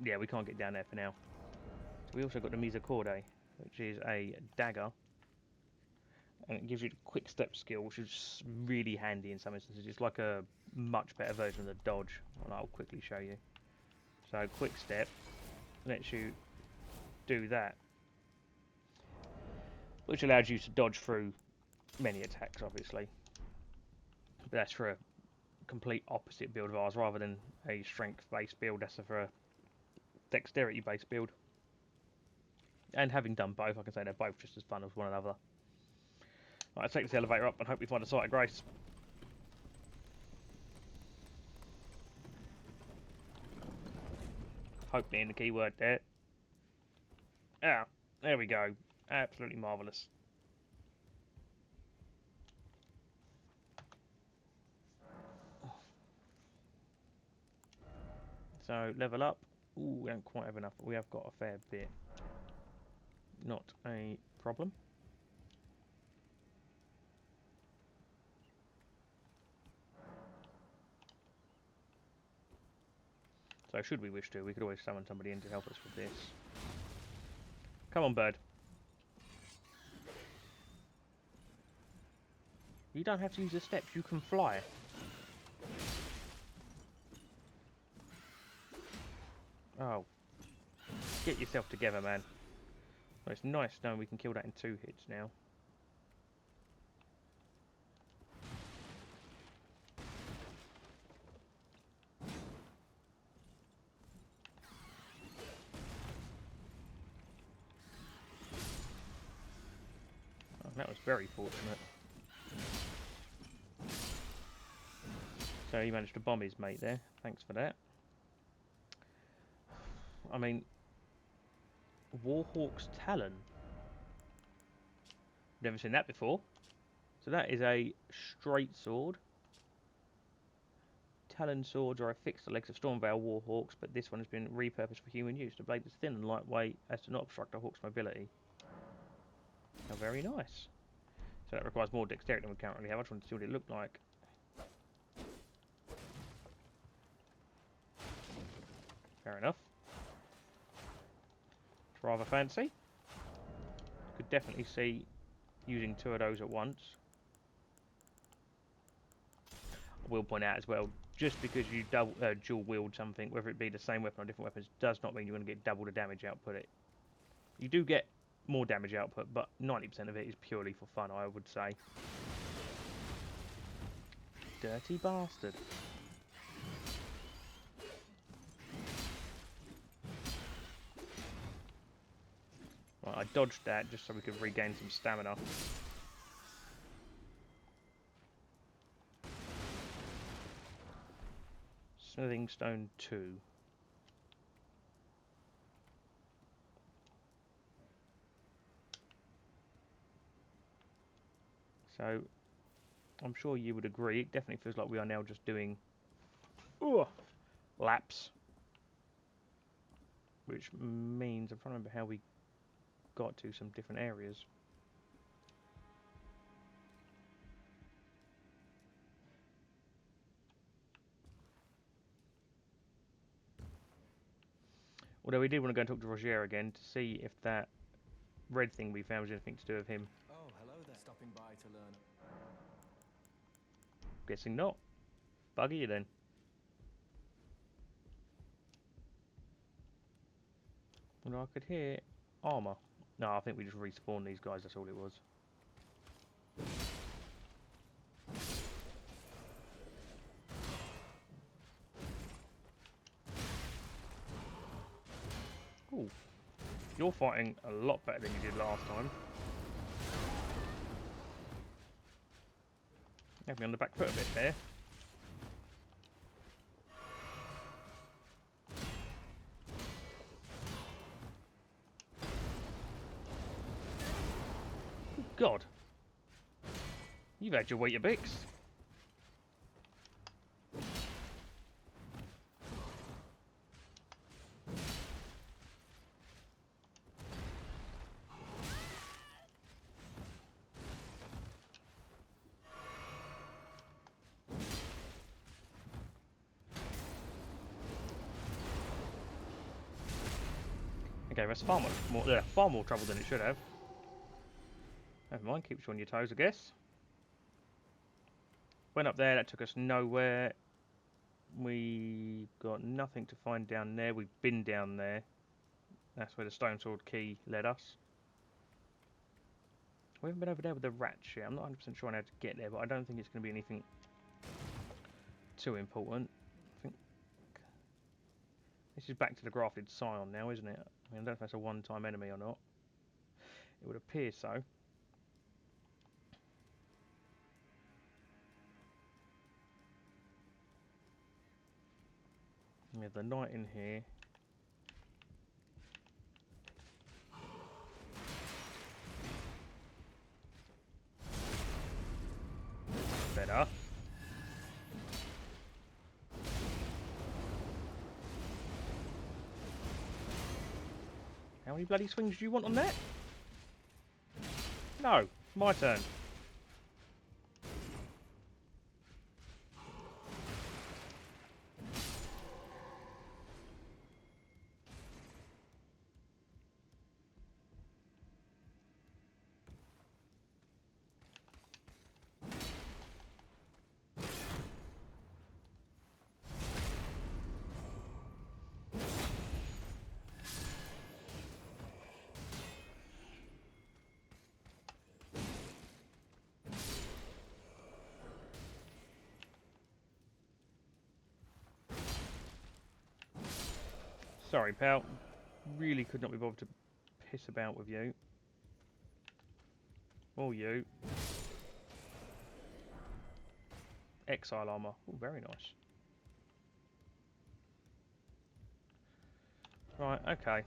Yeah, we can't get down there for now. So we also got the Misacorde, which is a dagger. And it gives you the quick step skill, which is really handy in some instances. It's like a much better version of the dodge, and I'll quickly show you. So quick step lets you do that, which allows you to dodge through many attacks, obviously. But that's for a complete opposite build of ours, rather than a strength-based build. That's for a dexterity-based build. And having done both, I can say they're both just as fun as one another. Right, let's take this elevator up and hope we find a site of grace. Hope being the key word there. Ah, there we go. Absolutely marvellous. So, level up. Ooh, we don't quite have enough, but we have got a fair bit. Not a problem. So, should we wish to, we could always summon somebody in to help us with this. Come on, bird. You don't have to use the steps, you can fly. Oh. Get yourself together, man. Well, it's nice knowing we can kill that in 2 hits now. Oh, that was very fortunate. So he managed to bomb his mate there. Thanks for that. I mean, Warhawk's Talon. Never seen that before. So that is a straight sword. Talon swords are affixed to the legs of Stormvale Warhawks, but this one has been repurposed for human use. The blade is thin and lightweight as to not obstruct a hawk's mobility. How very nice. So that requires more dexterity than we currently have. I just wanted to see what it looked like. Fair enough. It's rather fancy. Could definitely see using 2 of those at once. I will point out as well, just because you dual wield something, whether it be the same weapon or different weapons, does not mean you're going to get double the damage output. You do get more damage output, but 90% of it is purely for fun, I would say. Dirty bastard. Right, I dodged that just so we could regain some stamina. Smithing Stone 2. So, I'm sure you would agree, it definitely feels like we are now just doing laps. Which means, I'm trying to remember how we got to some different areas. Although we did want to go and talk to Roger again to see if that red thing we found was anything to do with him. Oh, hello there. Stopping by to learn. Guessing not. Bugger you then. Well, I could hear armour. No, I think we just respawned these guys, that's all it was. Ooh. You're fighting a lot better than you did last time. Have me on the back foot a bit there. Good God. You've had your weight of Bix. Okay, that's far more trouble than it should have. Never mind, keeps you on your toes, I guess. Went up there, that took us nowhere. We got nothing to find down there. We've been down there. That's where the stone sword key led us. We haven't been over there with the rats yet. I'm not 100% sure on how to get there, but I don't think it's going to be anything too important. I think this is back to the grafted scion now, isn't it? I mean, I don't know if that's a one-time enemy or not. It would appear so. We have the knight in here. Better. How many bloody swings do you want on that? No, my turn. Sorry, pal. Really could not be bothered to piss about with you. Or you. Exile armor. Oh, very nice. Right, okay.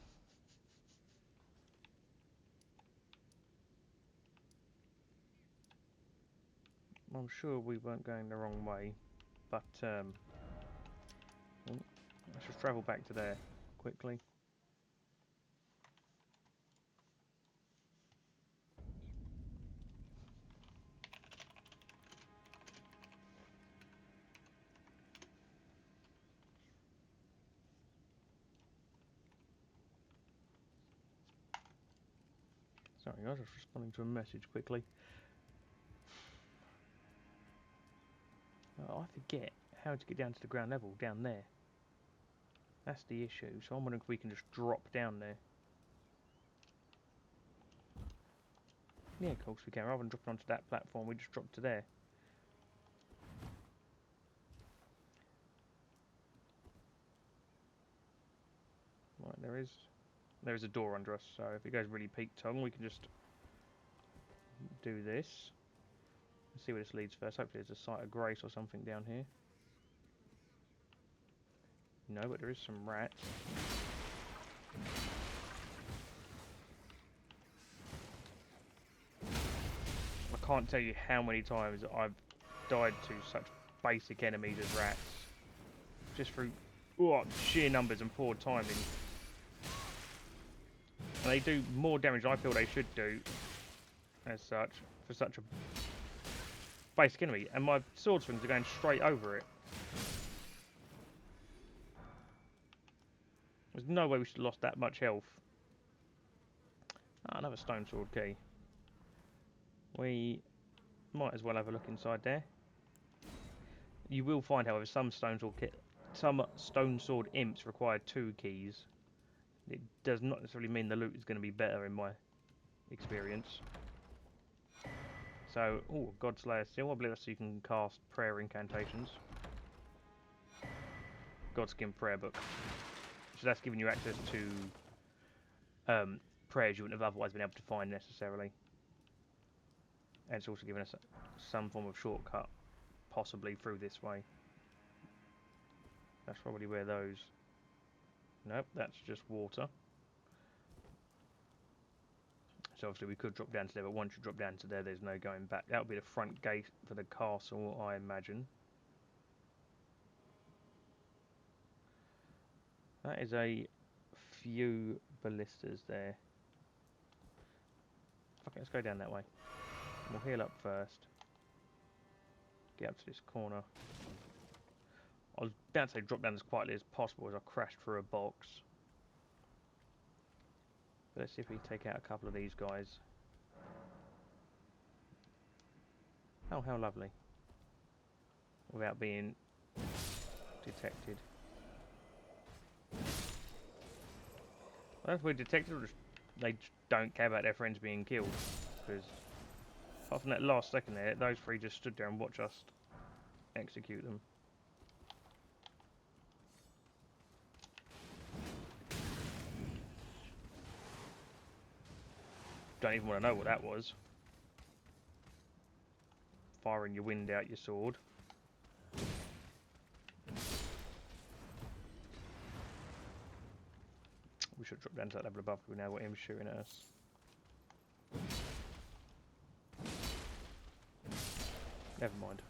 I'm sure we weren't going the wrong way, but oh, let's just travel back to there quickly. Sorry, I was just responding to a message quickly. Oh, I forget how to get down to the ground level down there. That's the issue. So I'm wondering if we can just drop down there. Yeah, of course we can. Rather than dropping onto that platform, we just drop to there. Right, there is a door under us, so if it goes really peak tongue, we can just do this. Let's see where this leads first. Hopefully there's a site of grace or something down here. No, but there is some rats. I can't tell you how many times I've died to such basic enemies as rats. Just through sheer numbers and poor timing. And they do more damage than I feel they should do, as such, for such a basic enemy. And my sword swings are going straight over it. There's no way we should have lost that much health. Ah, another stone sword key. We might as well have a look inside there. You will find, however, some stone sword imps require 2 keys. It does not necessarily mean the loot is going to be better in my experience. So, oh, Godslayer Seal. I believe that's so you can cast prayer incantations. Godskin prayer book. So that's giving you access to prayers you wouldn't have otherwise been able to find necessarily. And it's also giving us some form of shortcut, possibly through this way. That's probably where those... Nope, that's just water. So obviously we could drop down to there, but once you drop down to there, there's no going back. That would be the front gate for the castle, I imagine. That is a few ballistas there. Okay, let's go down that way. We'll heal up first. Get up to this corner. I was about to say drop down as quietly as possible as I crashed through a box. But let's see if we can take out a couple of these guys. Oh, how lovely. Without being detected. I don't know if we're detected or just they just don't care about their friends being killed. Because apart from that last second there, those 3 just stood there and watched us execute them. Don't even want to know what that was. Firing your wind out your sword. We should drop down to that level above because we now got him shooting at us. Never mind.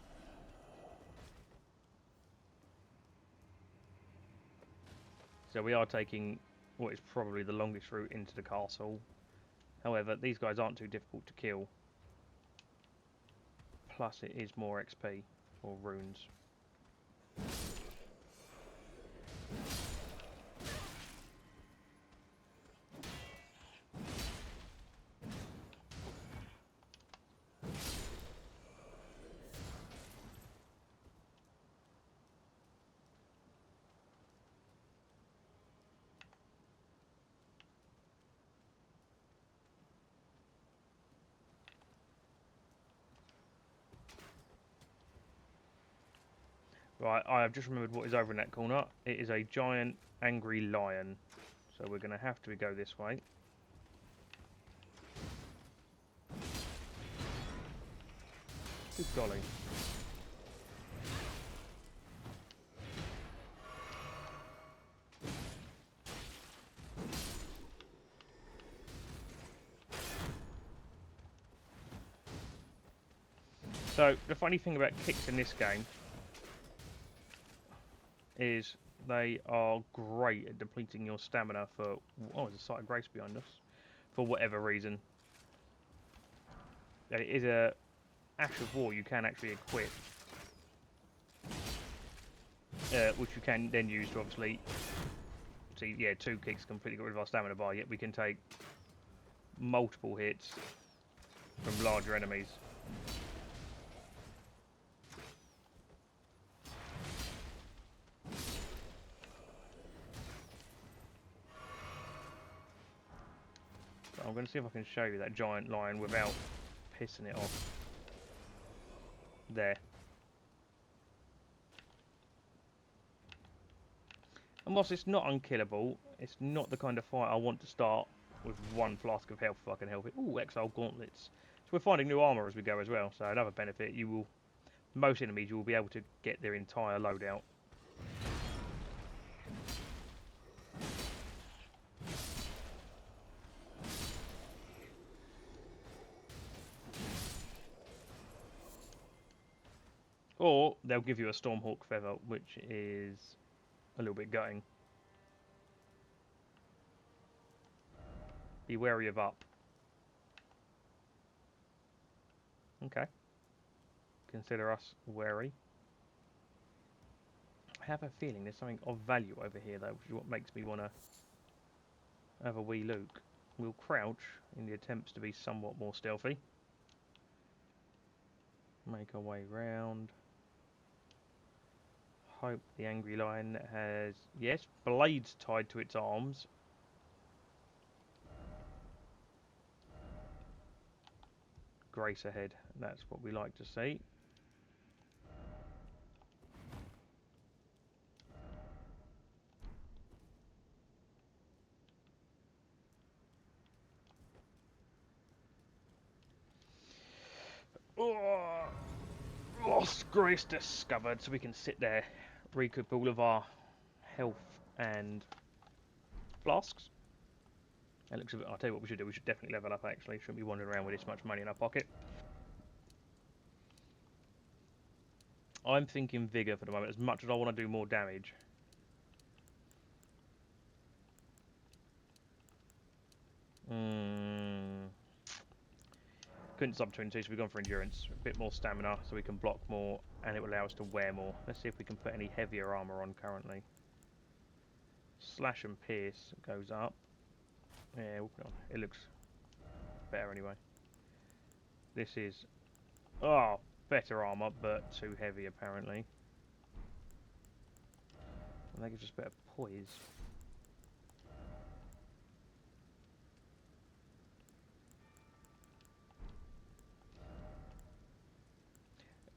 So we are taking what is probably the longest route into the castle. However, these guys aren't too difficult to kill. Plus it is more XP, or runes. Right, I have just remembered what is over in that corner. It is a giant angry lion. So we're going to have to go this way. Good golly. So the funny thing about kicks in this game is they are great at depleting your stamina for... Oh, there's a sight of grace behind us. For whatever reason. And it is a Ash of War you can actually equip. Which you can then use to obviously... See, yeah, 2 kicks completely got rid of our stamina bar, yet we can take multiple hits from larger enemies. So I'm going to see if I can show you that giant lion without pissing it off. There. And whilst it's not unkillable, it's not the kind of fight I want to start with 1 flask of health if I can help it. Ooh, Exile Gauntlets. So we're finding new armour as we go as well. So another benefit, most enemies you will be able to get their entire loadout. Or they'll give you a Stormhawk feather, which is a little bit gutting. Be wary of up. Okay. Consider us wary. I have a feeling there's something of value over here though, which is what makes me want to have a wee look. We'll crouch in the attempts to be somewhat more stealthy. Make our way round. Hope the angry lion has, yes, blades tied to its arms. Grace ahead, that's what we like to see. Oh, lost grace discovered, so we can sit there, recoup all of our health and flasks. It looks a bit, I'll tell you what we should do, we should definitely level up actually, shouldn't be wandering around with this much money in our pocket. I'm thinking vigour for the moment, as much as I want to do more damage. Couldn't sub between two, so we've gone for endurance. A bit more stamina, so we can block more, and it will allow us to wear more. Let's see if we can put any heavier armour on currently. Slash and pierce goes up. Yeah, we'll put it on. It looks better anyway. This is... Oh, better armour, but too heavy apparently. And that gives us better poise.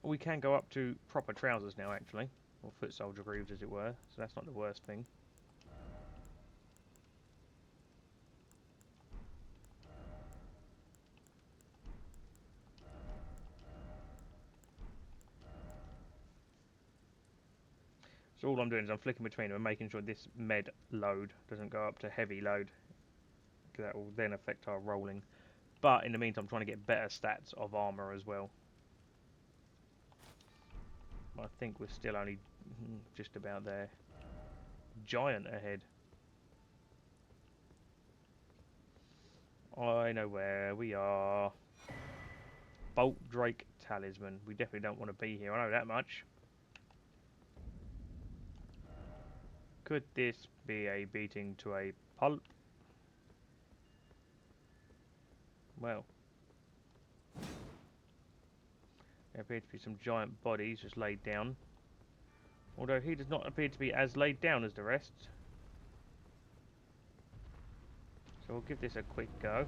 We can go up to proper trousers now actually. Or foot soldier grooves as it were, so that's not the worst thing. So all I'm doing is I'm flicking between them and making sure this med load doesn't go up to heavy load, because that will then affect our rolling. But in the meantime, I'm trying to get better stats of armour as well. I think we're still only just about there. Giant ahead. I know where we are. Bolt Drake Talisman. We definitely don't want to be here, I know that much. Could this be a beating to a pulp? Well. There appear to be some giant bodies just laid down. Although he does not appear to be as laid down as the rest. So we'll give this a quick go.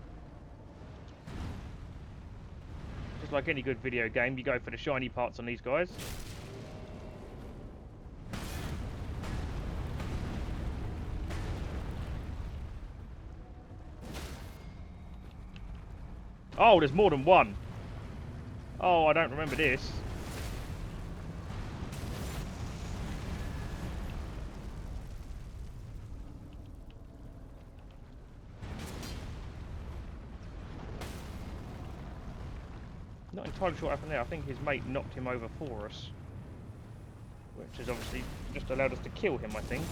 Just like any good video game, you go for the shiny parts on these guys. Oh, there's more than one. Oh, I don't remember this. Not entirely sure what happened there. I think his mate knocked him over for us, which has obviously just allowed us to kill him, I think.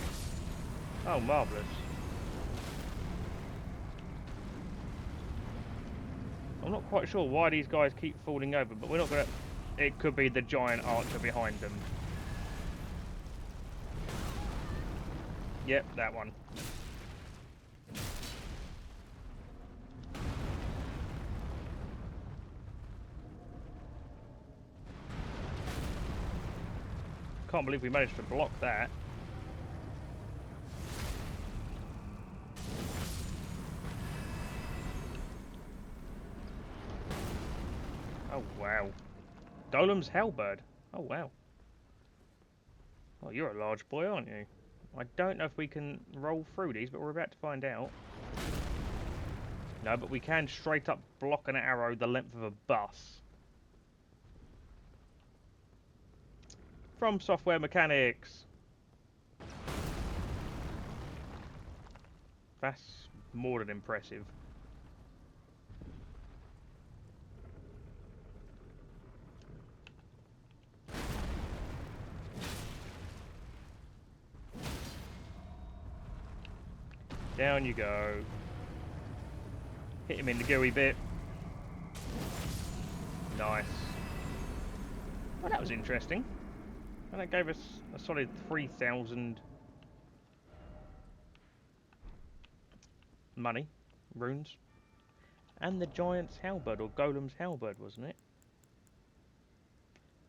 Oh, marvellous. I'm not quite sure why these guys keep falling over, but we're not going to... It could be the giant archer behind them. Yep, that one. Can't believe we managed to block that. Oh, wow. Golem's halberd. Oh, wow. Oh, you're a large boy, aren't you? I don't know if we can roll through these, but we're about to find out. No, but we can straight up block an arrow the length of a bus. From Software Mechanics. That's more than impressive. Down you go. Hit him in the gooey bit. Nice. Well, that was interesting. And that gave us a solid 3,000 money, runes. And the giant's halberd, or golem's halberd, wasn't it?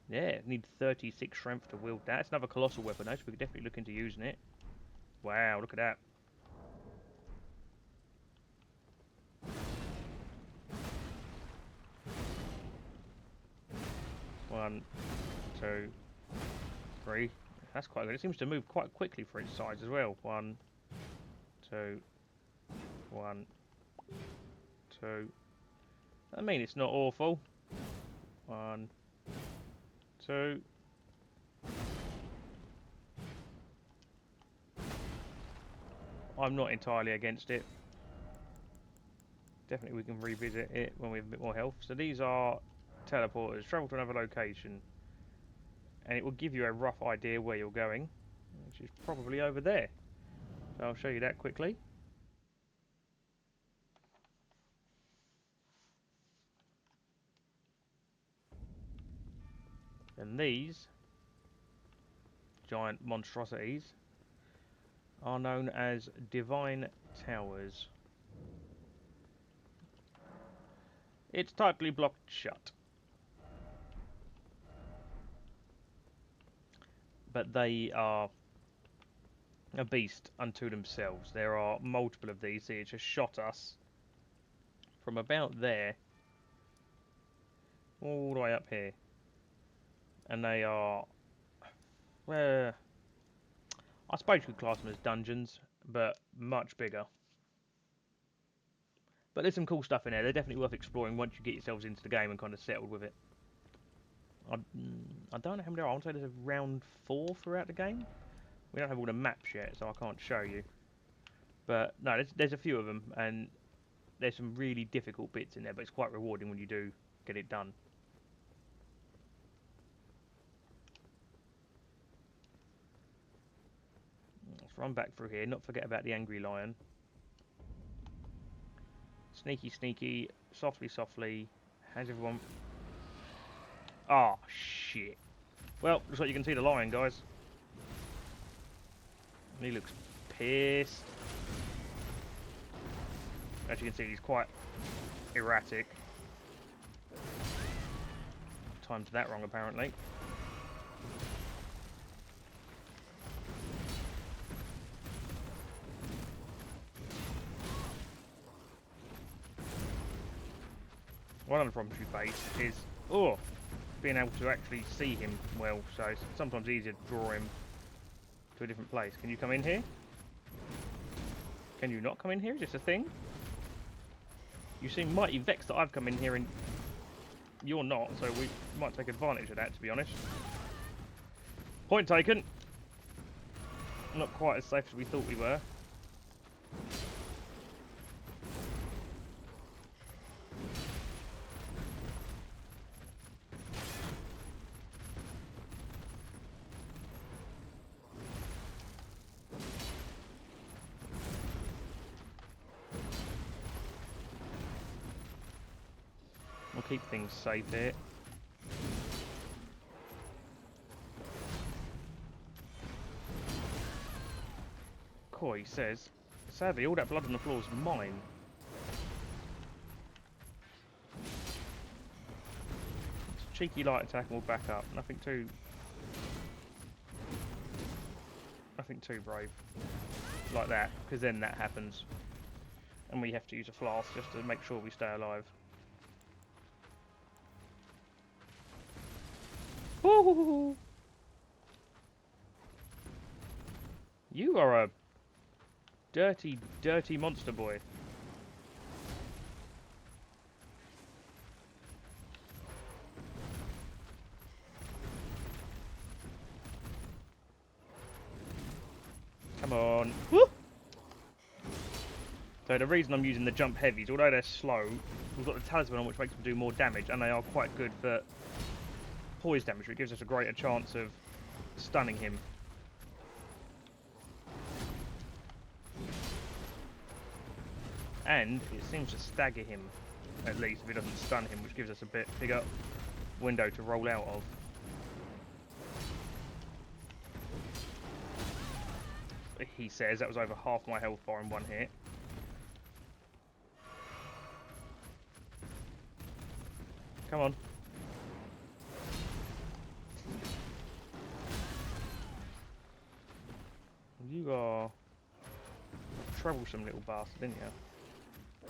Yeah, need 36 strength to wield that. It's another colossal weapon, though, so we could definitely look into using it. Wow, look at that. One, two, three. That's quite good. It seems to move quite quickly for its size as well. One, two, one, two. I mean, it's not awful. One, two. I'm not entirely against it. Definitely we can revisit it when we have a bit more health. So these are teleporters. Travel to another location. And it will give you a rough idea where you're going, which is probably over there. So I'll show you that quickly. And these giant monstrosities are known as divine towers. It's tightly blocked shut. But they are a beast unto themselves. There are multiple of these. See, it just shot us from about there all the way up here. And they are, well, I suppose you could class them as dungeons, but much bigger. But there's some cool stuff in there. They're definitely worth exploring once you get yourselves into the game and kind of settled with it. I don't know how many there are. I want to say there's around 4 throughout the game. We don't have all the maps yet, so I can't show you. But no, there's a few of them, and there's some really difficult bits in there, but it's quite rewarding when you do get it done. Let's run back through here, not forget about the angry lion. Sneaky, sneaky, softly, softly. How's everyone? Oh, shit. Well, looks like you can see the lion, guys. And he looks pissed. As you can see, he's quite erratic. Timed that wrong, apparently. One of the problems you face is, being able to actually see him well, so it's sometimes easier to draw him to a different place. Can you come in here? Can you not come in here? Is this a thing? You seem mighty vexed that I've come in here and you're not, so we might take advantage of that, to be honest. Point taken. Not quite as safe as we thought we were. keep things safe here. Koi says, sadly, all that blood on the floor is mine. It's a cheeky light attack and we'll back up. Nothing too brave. Like that, because then that happens. And we have to use a flask just to make sure we stay alive. Woo! You are a dirty, dirty monster boy. Come on. Woo! So the reason I'm using the jump heavies, although they're slow, we've got the talisman on which makes them do more damage, and they are quite good for poise damage, which gives us a greater chance of stunning him. And it seems to stagger him, at least, if it doesn't stun him, which gives us a bit bigger window to roll out of. He says that was over half my health bar in one hit. Come on. You are a troublesome little bastard, didn't you?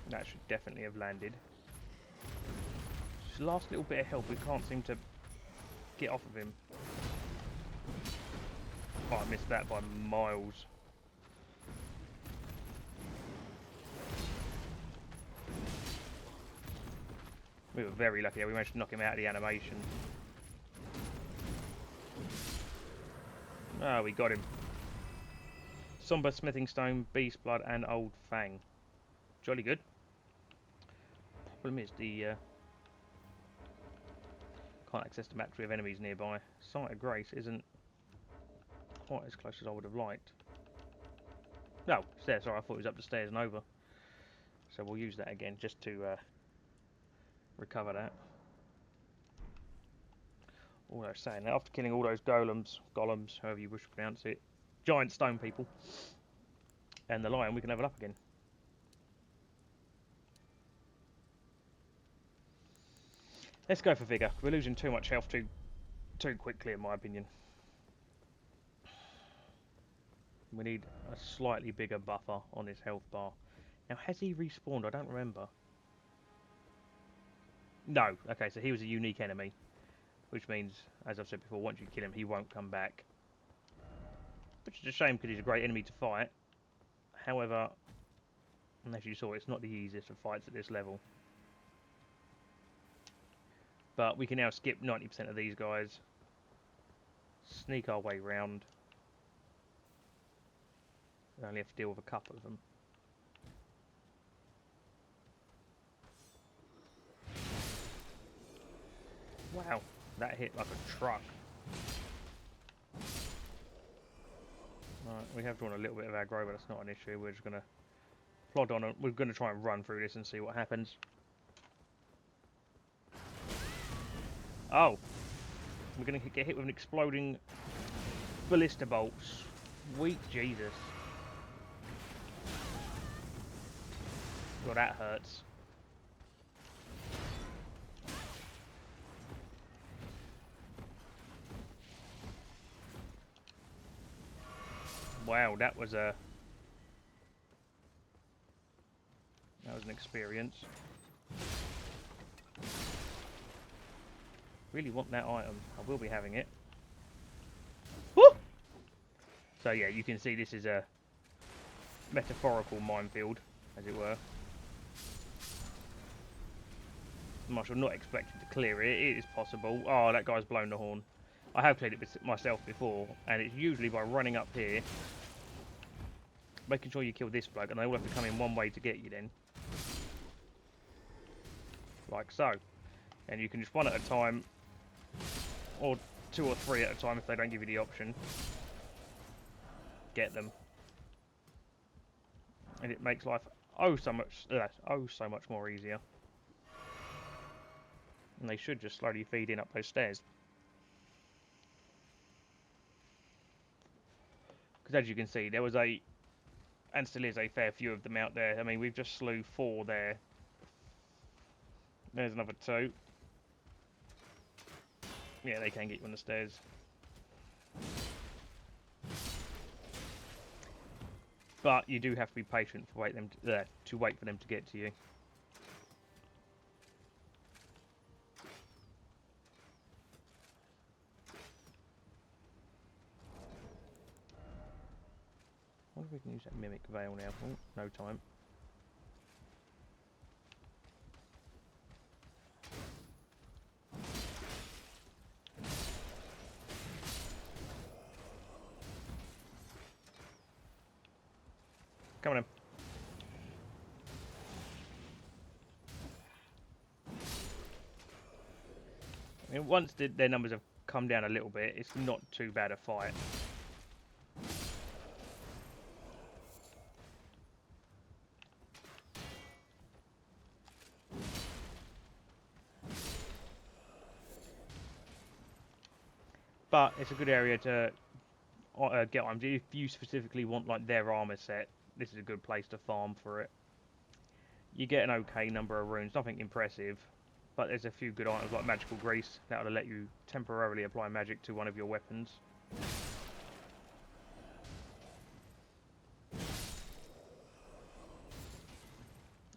That should definitely have landed. Just last little bit of help, we can't seem to get off of him. Oh, I missed that by miles. We were very lucky. We managed to knock him out of the animation. Ah, we got him. Somber Smithing Stone, Beast Blood, and Old Fang. Jolly good. Problem is the can't access the map with enemies nearby. Site of Grace isn't quite as close as I would have liked. No, it's there. Sorry, I thought it was up the stairs and over. So we'll use that again just to recover that. All I was saying, after killing all those golems, however you wish to pronounce it, giant stone people, and the lion, we can level up again. Let's go for vigour. We're losing too much health too quickly, in my opinion. We need a slightly bigger buffer on his health bar. Now, has he respawned? I don't remember. No. Okay, so he was a unique enemy, which means, as I've said before, once you kill him, he won't come back. Which is a shame because he's a great enemy to fight. However, as you saw, it's not the easiest of fights at this level. But we can now skip 90% of these guys. Sneak our way round. We only have to deal with a couple of them. Wow, that hit like a truck. Right, we have drawn a little bit of aggro, but that's not an issue. We're just going to plod on. We're going to try and run through this and see what happens. Oh, we're going to get hit with an exploding ballista bolt. Sweet Jesus. God, that hurts. Wow, that was an experience. Really want that item. I will be having it. Woo! So yeah, you can see this is a metaphorical minefield, as it were. Marshall not expected to clear it. It is possible. Oh, that guy's blown the horn. I have played it myself before, and it's usually by running up here, making sure you kill this bloke, and they all have to come in one way to get you then. Like so. And you can just one at a time, or two or three at a time if they don't give you the option. Get them. And it makes life oh so much more easier. And they should just slowly feed in up those stairs. Because as you can see, there was and still is a fair few of them out there. I mean, we've just slew 4 there. There's another 2. Yeah, they can get you on the stairs. But you do have to be patient to wait for them to get to you. I wonder if we can use that mimic veil now. Oh, no time. Come on in. I mean, once their numbers have come down a little bit, it's not too bad a fight. But it's a good area to get items. If you specifically want like their armor set, this is a good place to farm for it. You get an okay number of runes, nothing impressive, but there's a few good items like magical grease that will let you temporarily apply magic to one of your weapons.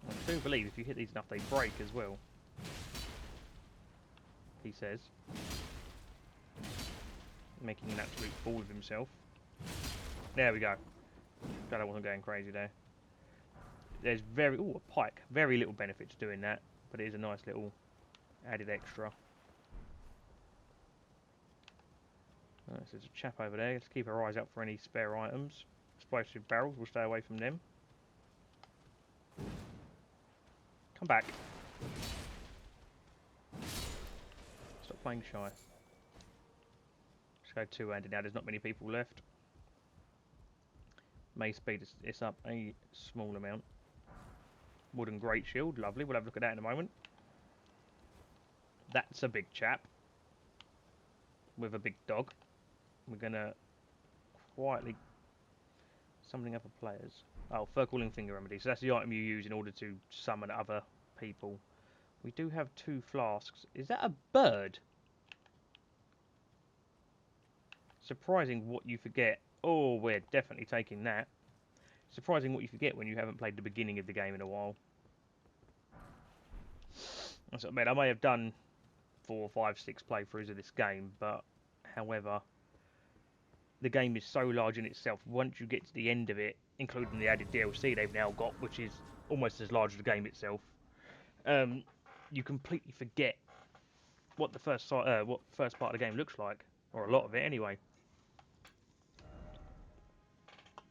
I do believe if you hit these enough, they break as well. He says, making an absolute fool of himself. There we go. Glad I wasn't going crazy there. There's a pike. Very little benefit to doing that, but it is a nice little added extra. So there's a chap over there. Let's keep our eyes out for any spare items. Explosive barrels, we'll stay away from them. Come back. Stop playing shy. Let's go two-handed now, there's not many people left. May speed this up a small amount. Wooden great shield, lovely, we'll have a look at that in a moment. That's a big chap. With a big dog. We're gonna quietly summoning other players. Oh, fur calling finger remedy. So that's the item you use in order to summon other people. We do have 2 flasks. Is that a bird? Surprising what you forget. Oh, we're definitely taking that. Surprising what you forget when you haven't played the beginning of the game in a while. That's what I mean. I may have done 4, 5, 6 playthroughs of this game, but however, the game is so large in itself. Once you get to the end of it, including the added DLC they've now got, which is almost as large as the game itself, you completely forget what the first part of the game looks like, or a lot of it anyway.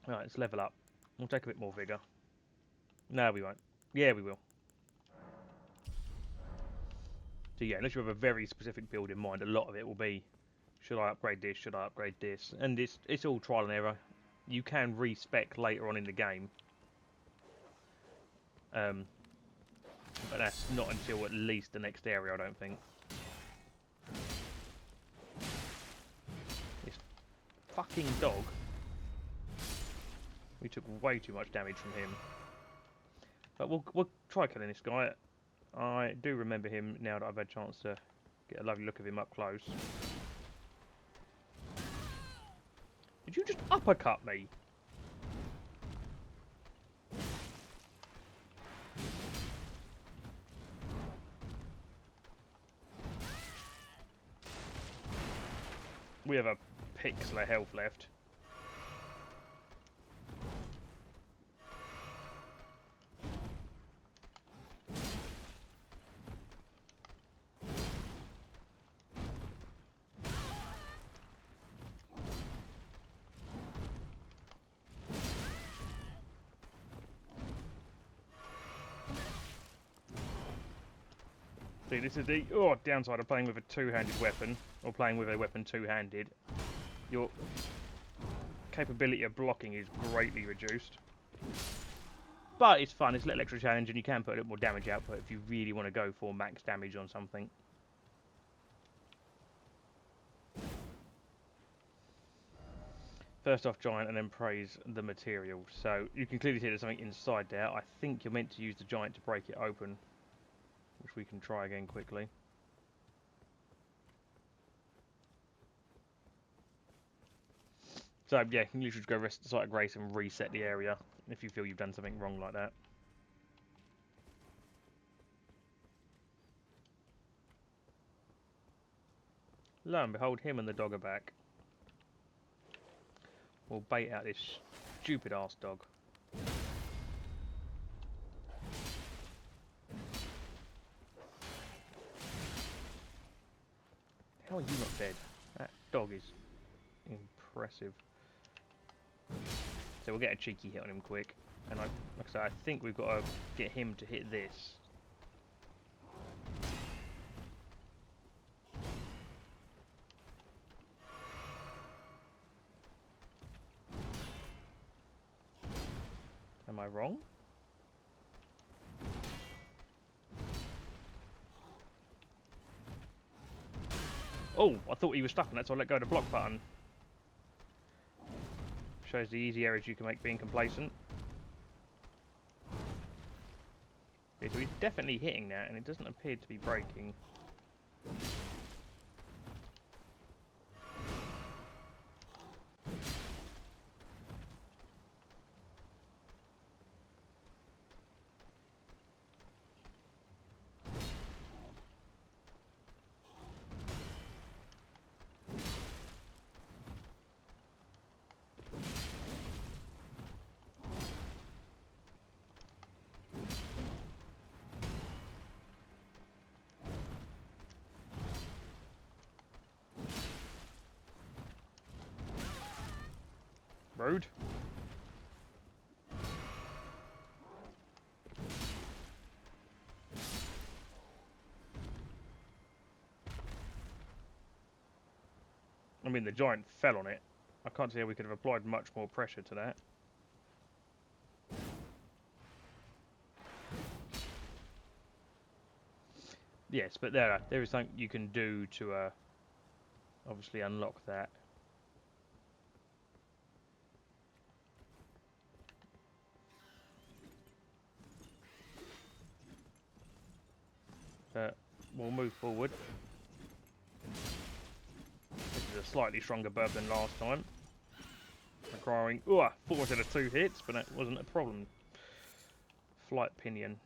Right, let's level up. We'll take a bit more vigour. No, we won't. Yeah, we will. So yeah, unless you have a very specific build in mind, a lot of it will be, should I upgrade this, should I upgrade this? And it's all trial and error. You can respec later on in the game. But that's not until at least the next area, I don't think. This fucking dog. We took way too much damage from him. But we'll try killing this guy. I do remember him now that I've had a chance to get a lovely look of him up close. Did you just uppercut me? We have a pixel of health left. See, this is the downside of playing with a two-handed weapon, or playing with a weapon two-handed. Your capability of blocking is greatly reduced. But it's fun, it's a little extra challenge, and you can put a little more damage output if you really want to go for max damage on something. First off giant and then praise the material. So you can clearly see there's something inside there. I think you're meant to use the giant to break it open, which we can try again quickly. So yeah, you can literally just go rest the site of grace and reset the area if you feel you've done something wrong like that. Lo and behold, him and the dog are back. We'll bait out this stupid ass dog. How are you not dead? That dog is impressive. So we'll get a cheeky hit on him quick. And like I said, I think we've got to get him to hit this. Am I wrong? Oh, I thought he was stuck on that, so I let go of the block button. Shows the easy errors you can make being complacent. Okay, so he's definitely hitting that, and it doesn't appear to be breaking. Rude. I mean, the giant fell on it. I can't see how we could have applied much more pressure to that. Yes, but there is something you can do to obviously unlock that. But we'll move forward. This is a slightly stronger bird than last time. Requiring 4 instead of 2 hits, but that wasn't a problem. Flight pinion.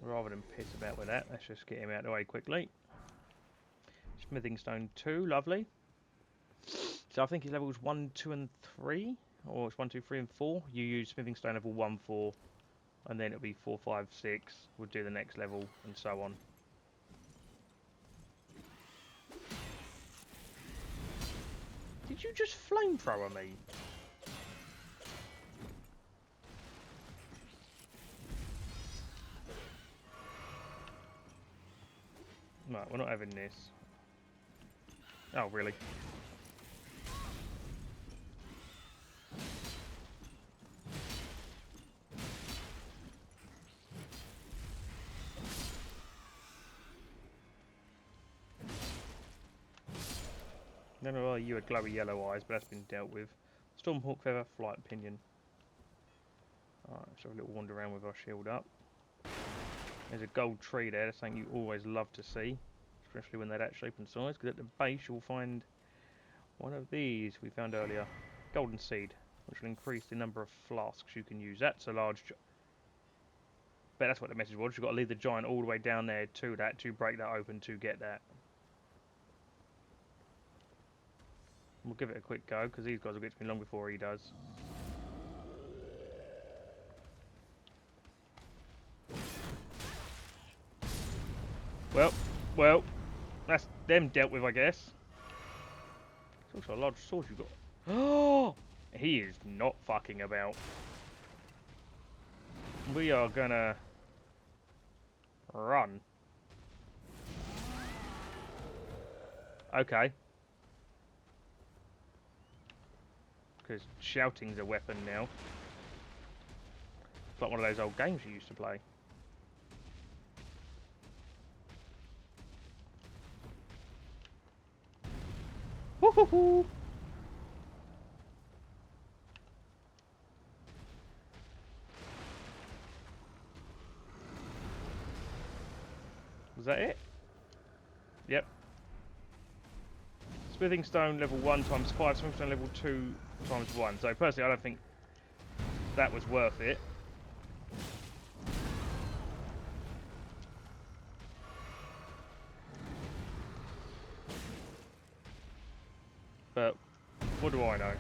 Rather than piss about with that, let's just get him out of the way quickly. Smithing stone 2, lovely. So I think it's levels 1, 2 and 3, or it's 1, 2, 3 and 4. You use smithing stone level 1, 4, and then it'll be 4, 5, 6. We'll do the next level, and so on. Did you just flamethrower me? No, we're not having this. Oh, really? No, you had glowy yellow eyes, but that's been dealt with. Stormhawk feather, flight pinion. Alright, let's have a little wander around with our shield up. There's a gold tree there, that's something you always love to see. Especially when they're that shape and size, because at the base you'll find one of these we found earlier. Golden seed, which will increase the number of flasks you can use. That's a large... But that's what the message was. You've got to lead the giant all the way down there to that, to break that open to get that. We'll give it a quick go, because these guys will get to me long before he does. Well, that's them dealt with, I guess. It's also a large sword you've got. Oh! He is not fucking about. We are gonna run. Okay. Because shouting's a weapon now. It's like one of those old games you used to play. Woohoo! Was that it? Yep. Smithing stone level 1 times 5, smithing stone level 2 times 1. So personally, I don't think that was worth it. But what do I know?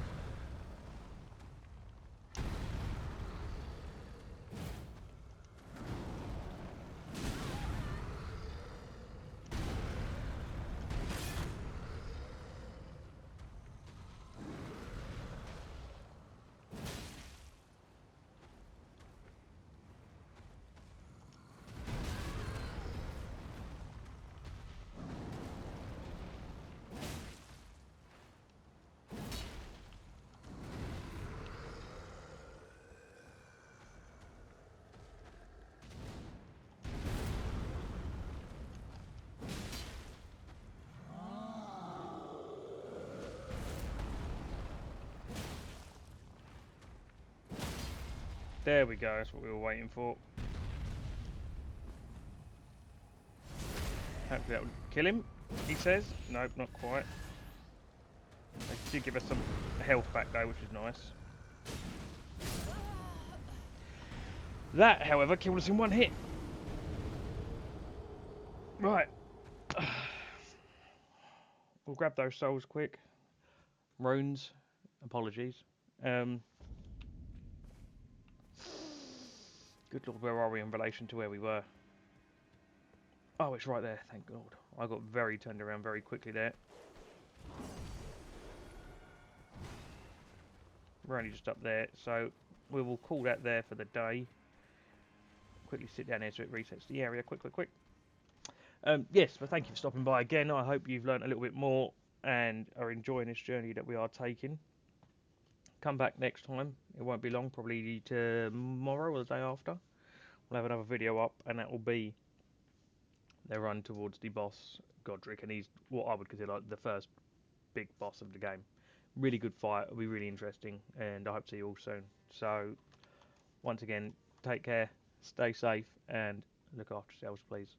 There we go, that's what we were waiting for. Hopefully that would kill him, he says. Nope, not quite. They did give us some health back though, which is nice. That, however, killed us in one hit. Right. We'll grab those souls quick. Runes. Apologies. Good lord, where are we in relation to where we were? Oh, it's right there, thank God. I got very turned around very quickly there. We're only just up there, so we will call that there for the day. Quickly sit down here so it resets the area. Quick, quick, quick. Yes, but thank you for stopping by again. I hope you've learned a little bit more and are enjoying this journey that we are taking. Come back next time. It won't be long, probably tomorrow or the day after. We'll have another video up, and that will be the run towards the boss, Godric, and he's what I would consider like the first big boss of the game. Really good fight. It'll be really interesting, and I hope to see you all soon. So, once again, take care, stay safe, and look after yourselves, please.